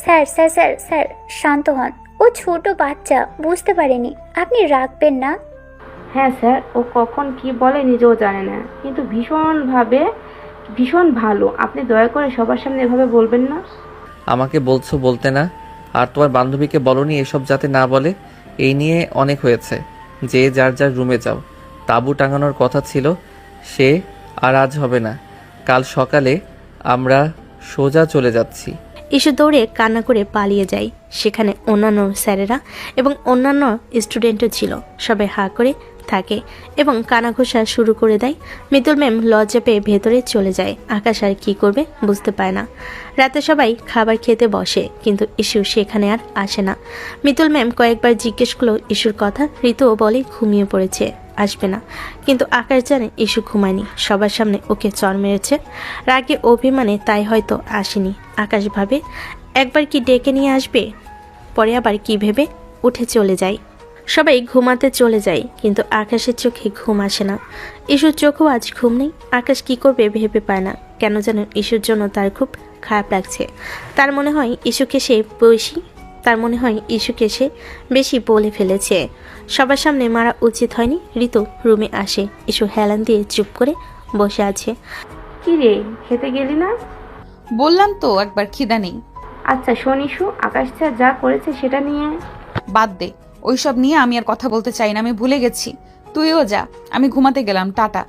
স্যার স্যার স্যার স্যার শান্ত হন। ও ছোট বাচ্চা, বুঝতে পারেনি। আপনি রাখবেন না। হ্যাঁ স্যার, ও কখন কি বলে নিজেও জানে না, কিন্তু ভীষণ ভালো। আপনি দয়া করে সবার সামনে এভাবে বলবেন না। আমাকে বলছো বলতে না, আর তোমার বান্ধবীকে বলনি এসব যাতে না বলে? এই নিয়ে অনেক হয়েছে। যে যার যার রুমে যাও। তাঁবু টাঙানোর কথা ছিল, সে আর আজ হবে না। কাল সকালে আমরা সোজা চলে যাচ্ছি। ইস্যু দৌড়ে কান্না করে পালিয়ে যায়। সেখানে অন্যান্য স্যারেরা এবং অন্যান্য স্টুডেন্টও ছিল। সবাই হাঁ করে থাকে এবং কানাঘোষা শুরু করে দেয়। মিতুল ম্যাম লজ্জা পেয়ে ভেতরে চলে যায়। আকাশ আর কী করবে বুঝতে পায় না। রাতে সবাই খাবার খেতে বসে, কিন্তু ইস্যু সেখানে আর আসে না। মিতুল ম্যাম কয়েকবার জিজ্ঞেস করলো ইস্যুর কথা। ঋতুও বলে ঘুমিয়ে পড়েছে, আসবে না। কিন্তু আকাশ জানে ইস্যু ঘুমায়নি, সবার সামনে ওকে চর মেরেছে। রাগে অভিমানে তাই হয়তো আসেনি। আকাশ ভাবে একবার কি ডেকে নিয়ে আসবে, পরে আবার কি ভেবে উঠে চলে যায়। সবাই ঘুমাতে চলে যায়, কিন্তু আকাশের চোখে ঘুম আসে না। ইস্যুর চোখেও আজ ঘুম নেই। আকাশ কি করবে ভেবে পায় না। কেন যেন ইস্যুর জন্য তার খুব খারাপ লাগছে। তার মনে হয় ইস্যুকে সে বেশি বলে ফেলেছে। সবার সামনে মারা উচিত হয়নি। ঋতু রুমে আসে। ইস্যু হেলান দিয়ে চুপ করে বসে আছে। কি রে, খেতে গেলি না? বললাম তো একবার খিদা নেই। আচ্ছা শোন ইস্যু, আকাশ স্যার যা করেছে সেটা নিয়ে বাদ দে, ওইসব নিয়ে আমি আর কথা বলতে চাই না, আমি ভুলে গেছি। তুইও যা, আমি ঘুমাতে গেলাম, টাটা।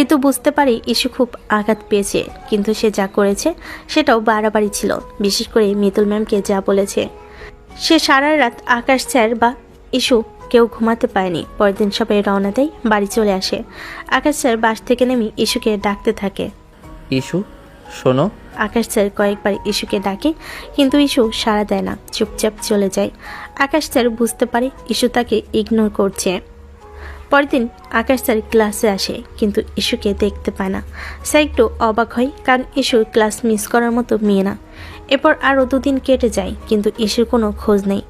ঋতু বুঝতে পারে ইস্যু খুব আঘাত পেয়েছে, কিন্তু সে যা করেছে সেটাও বাড়াবাড়ি ছিল। বিশেষ করে মিতুল ম্যামকে যা বলেছে। সে সারা রাত আকাশ স্যার বা ইস্যু কেউ ঘুমাতে পায়নি। পরের দিন সবাই রওনা দেয়, বাড়ি চলে আসে। আকাশ স্যার বাস থেকে নেমে ইস্যুকে ডাকতে থাকে। ইস্যু শোনো। আকাশ স্যার কয়েকবার ইস্যুকে ডাকে, কিন্তু ইস্যু সাড়া দেয় না, চুপচাপ চলে যায়। আকাশ স্যার বুঝতে পারে ইস্যু তাকে ইগনোর করছে। পরের দিন আকাশ স্যার ক্লাসে আসে, কিন্তু ইস্যুকে দেখতে পায় না। স্যার একটু অবাক হয়, কারণ ইস্যু ক্লাস মিস করার মতো মেয়ে না। এরপর আরও 2 দিন কেটে যায়, কিন্তু ইস্যুর কোনো খোঁজ নেই।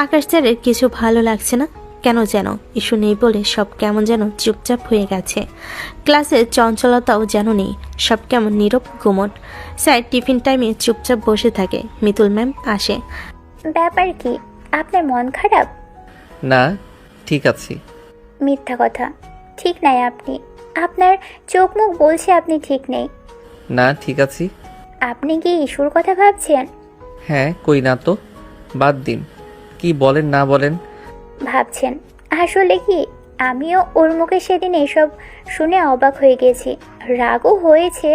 আকাশ স্যারের কিছু ভালো লাগছে না। কেন যেন ইস্যু নেই বলে সব কেমন যেন চুপচাপ হয়ে গেছে। ক্লাসের চঞ্চলতাও যেন নেই, সব কেমন নীরব গুমট। স্যার টিফিন টাইমে চুপচাপ বসে থাকে। মিতুল ম্যাম আসে। ব্যাপার কি, আপনার মন খারাপ? না, ঠিক আছি। মিথ্যা কথা, ঠিক নাই আপনি। আপনার চোখ মুখ বলছে আপনি ঠিক নেই। না, ঠিক আছি। আপনি কি ইস্যুর কথা ভাবছেন? হ্যাঁ, কই না তো। বাদ দিন, কি বলেন না বলেন। ভাবছেন? আসলে কি, আমিও ওর মুখে সেদিন এসব শুনে অবাক হয়ে গেছি। রাগও হয়েছে,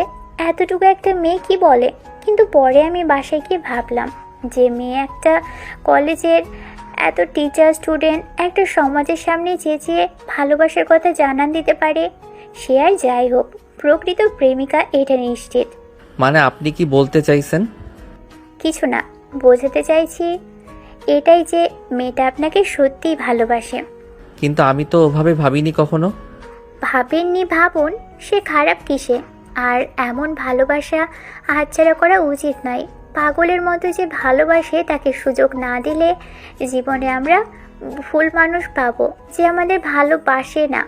এতটুকু একটা মেয়ে কি বলে। কিন্তু পরে আমি বাসায় গিয়ে ভাবলাম, যে মেয়ে একটা কলেজের এত টিচার স্টুডেন্ট একটা সমাজের সামনে চেঁচিয়ে ভালোবাসার কথা জানান দিতে পারে, সে আর যাই হোক প্রকৃত প্রেমিকা, এটা নিশ্চিত। মানে আপনি কি বলতে চাইছেন? কিছু না, বোঝাতে চাইছি এটাই যে মেয়েটা আপনাকে সত্যিই ভালোবাসে। কিন্তু আমি তো ওভাবে ভাবিনি কখনো। ভাবেননি ভাবুন, সে খারাপ কিসে? আর এমন ভালোবাসা হাতছাড়া করা উচিত নয়। পাগলের মতো যে ভালোবাসে তাকে সুযোগ না দিলে জীবনে আমরা ভুল মানুষ পাবো যে আমাদের ভালোবাসে না।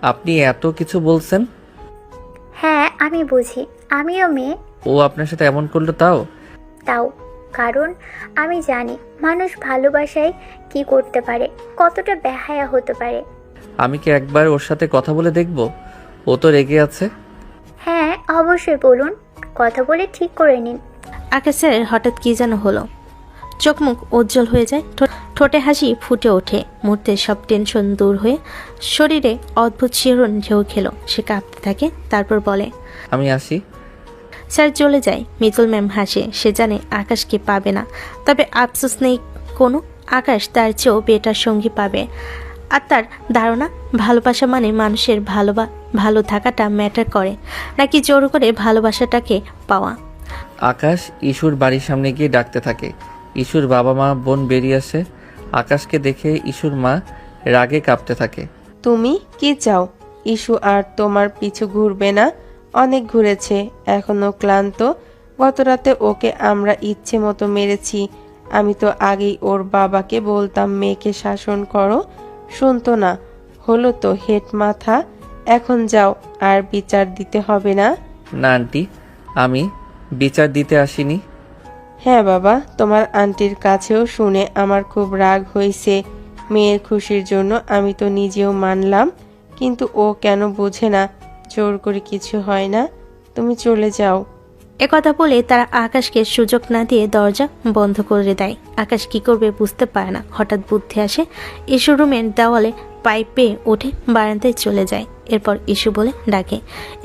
আপনি এত কিছু বলছেন? হ্যাঁ আমি বুঝি, আমিও মেয়ে। ও আপনার সাথে এমন করলো তাও কারণ আমি জানি মানুষ ভালোবাসায় কি করতে পারে, কতটা বেহায়া হতে পারে। আমি কি একবার ওর সাথে কথা বলে দেখব? ও তো রেগে আছে। হ্যাঁ অবশ্যই বলুন, কথা বলে ঠিক করে নিন। আকাশের হঠাৎ কি যেন হলো, চোখ মুখ উজ্জ্বল হয়ে যায়, ঠোঁটে হাসি ফুটে ওঠে, মুহূর্তে সব টেনশন দূর হয়ে শরীরে অদ্ভুত শিহরণ ঢেউ খেলো। সে কাঁপতে থাকে, তারপর বলে, আমি আসি। স্যার চলে যায়। মিতুল ম্যাম হাসে, সে জানে আকাশকে পাবে না, তবে আফসোস নেই কোনো। আকাশ তার চেয়েও বেটার সঙ্গী পাবে। আর তার ধারণা ভালোবাসা মানে মানুষের ভালো থাকাটা ম্যাটার করে, নাকি জোর করে ভালোবাসাটাকে পাওয়া। আকাশ ইস্যুর বাড়ির সামনে গিয়ে ডাকতে থাকে। ইস্যুর বাবা মা বোন বেরিয়ে আসে। আকাশকে দেখে ইস্যুর মা রাগে কাঁপতে থাকে। তুমি কি চাও? ইস্যু আর তোমার পিছু ঘুরবে না, অনেক ঘুরেছে, এখনো ক্লান্ত। গত রাতে ওকে আমরা ইচ্ছে মতো মেরেছি। আমি তো আগেই ওর বাবাকে বলতাম মেয়েকে শাসন করো, শুনতো না। হলো তো হেড মাথা, এখন যাও, আর বিচার দিতে হবে না। না আন্টি, আমি বিচার দিতে আসিনি। হ্যাঁ বাবা, তোমার আন্টির কাছেও শুনে আমার খুব রাগ হয়েছে। মেয়ের খুশির জন্য আমি তো নিজেও মানলাম, কিন্তু ও কেন বোঝে না? জোর করে কিছু হয় না, তুমি চলে যাও। একথা বলে তারা আকাশকে সুযোগ না দিয়ে দরজা বন্ধ করে দেয়। আকাশ কি করবে বুঝতে পারে না। হঠাৎ বুদ্ধি আসে, ইস্যু রুমের দেওয়ালে পাইপে উঠে বারান্দায় চলে যায়। এরপর ইস্যু বলে ডাকে।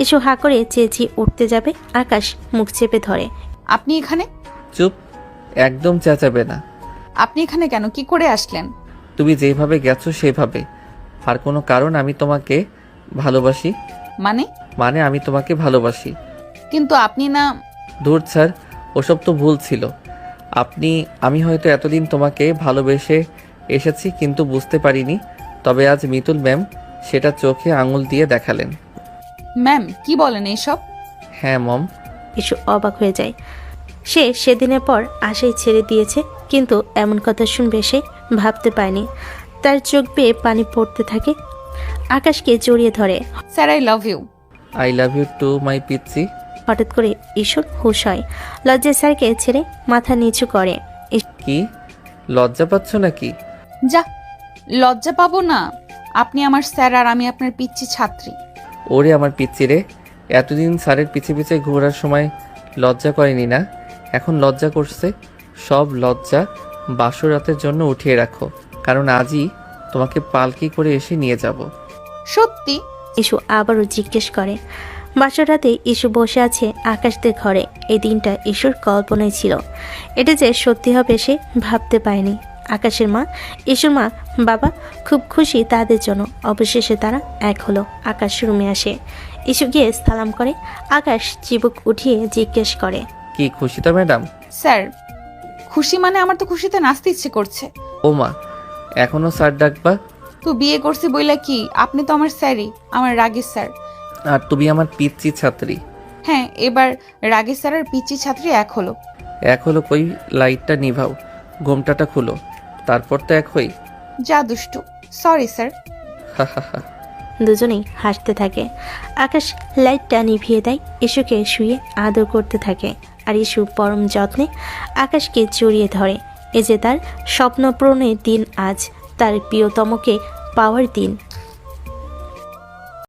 ইস্যু হা করে চেঁচিয়ে উঠতে যাবে, আকাশ মুখ চেপে ধরে। আপনি এখানে? চুপ, একদম চেঁচাবে না। আপনি এখানে কেন? কি করে আসলেন? তুমি যেভাবে গেছো সেভাবে। আর কোনো কারণ? আমি তোমাকে ভালোবাসি। মানে আমি তোমাকে ভালোবাসি। কিন্তু আপনি না। ধুর স্যার, ওসব তো ভুল ছিল। আমি হয়তো এতদিন তোমাকে ভালোবেসে এসেছি, কিন্তু বুঝতে পারিনি। তবে আজ মিতুল ম্যাম সেটা চোখে আঙুল দিয়ে দেখালেন। ম্যাম কি বলেন এইসব? হ্যাঁ মম। ইস্যু অবাক হয়ে যায়। সে সেদিনের পর আশাই ছেড়ে দিয়েছে, কিন্তু এমন কথা শুনবে সে ভাবতে পারেনি। তার চোখ বেয়ে পানি পড়তে থাকে। আকাশকে জড়িয়ে ধরে। Sir I love you. I love you too my পিচ্ছি। হঠাৎ করে ইস্যুর হুঁশ হয়। লজ্জায় স্যারকে ছেড়ে মাথা নিচু করে। কি লজ্জা পাচ্ছ নাকি? যা, লজ্জা পাবো না? আপনি আমার স্যার আর আমি আপনার পিচ্ছি ছাত্রী। ওরে আমার পিচ্ছি রে, এতদিন স্যারের পিছে পিছে ঘোরার সময় লজ্জা করেনি না, এখন লজ্জা করছে। সব লজ্জা বাসর রাতের জন্য উঠিয়ে রাখো, কারণ আজই তোমাকে পালকি করে এসে নিয়ে যাব। সত্যি? ইস্যু আবারও জিজ্ঞেস করে। বাসর রাতে ইস্যু বসে আছে আকাশদের ঘরে। এই দিনটা ইস্যুর কল্পনায় ছিল, এটা যে সত্যি হবে সে ভাবতে পারেনি। আকাশের মা, ইস্যুর মা, বাবা খুব খুশি তাদের জন্য। অবশেষে তারা এক হলো। আকাশ রুমে আসে। ইস্যু গিয়ে সালাম করে। আকাশ চিবুক উঠিয়ে জিজ্ঞেস করে, কি খুশি তো ম্যাডাম? স্যার খুশি মানে? আমার তো খুশিতে নাচতে ইচ্ছে করছে। ও মা, এখনো স্যার ডাকবা? তো বিয়ে করছি বইলা কি? আপনি তো আমার স্যারই, আমার রাগের স্যার। আর তুমি আমার পিচ্ছি ছাত্রী। হ্যাঁ, এবার রাগের স্যার আর পিচ্ছি ছাত্রী এক হলো। এক হলো কই? লাইটটা নিভাও, ঘোমটাটা খুলো, তারপর তো এক হই। যা দুষ্টু। Sorry sir. দুজনেই হাসতে থাকে। আকাশ লাইটটা নিভিয়ে দেয়, ইস্যুকে শুয়ে আদর করতে থাকে। আর ইস্যু পরম যত্নে আকাশকে জড়িয়ে ধরে। এ যে তার স্বপ্ন পূরণের দিন আজ, তার প্রিয়তমকে পাওয়ার দিন।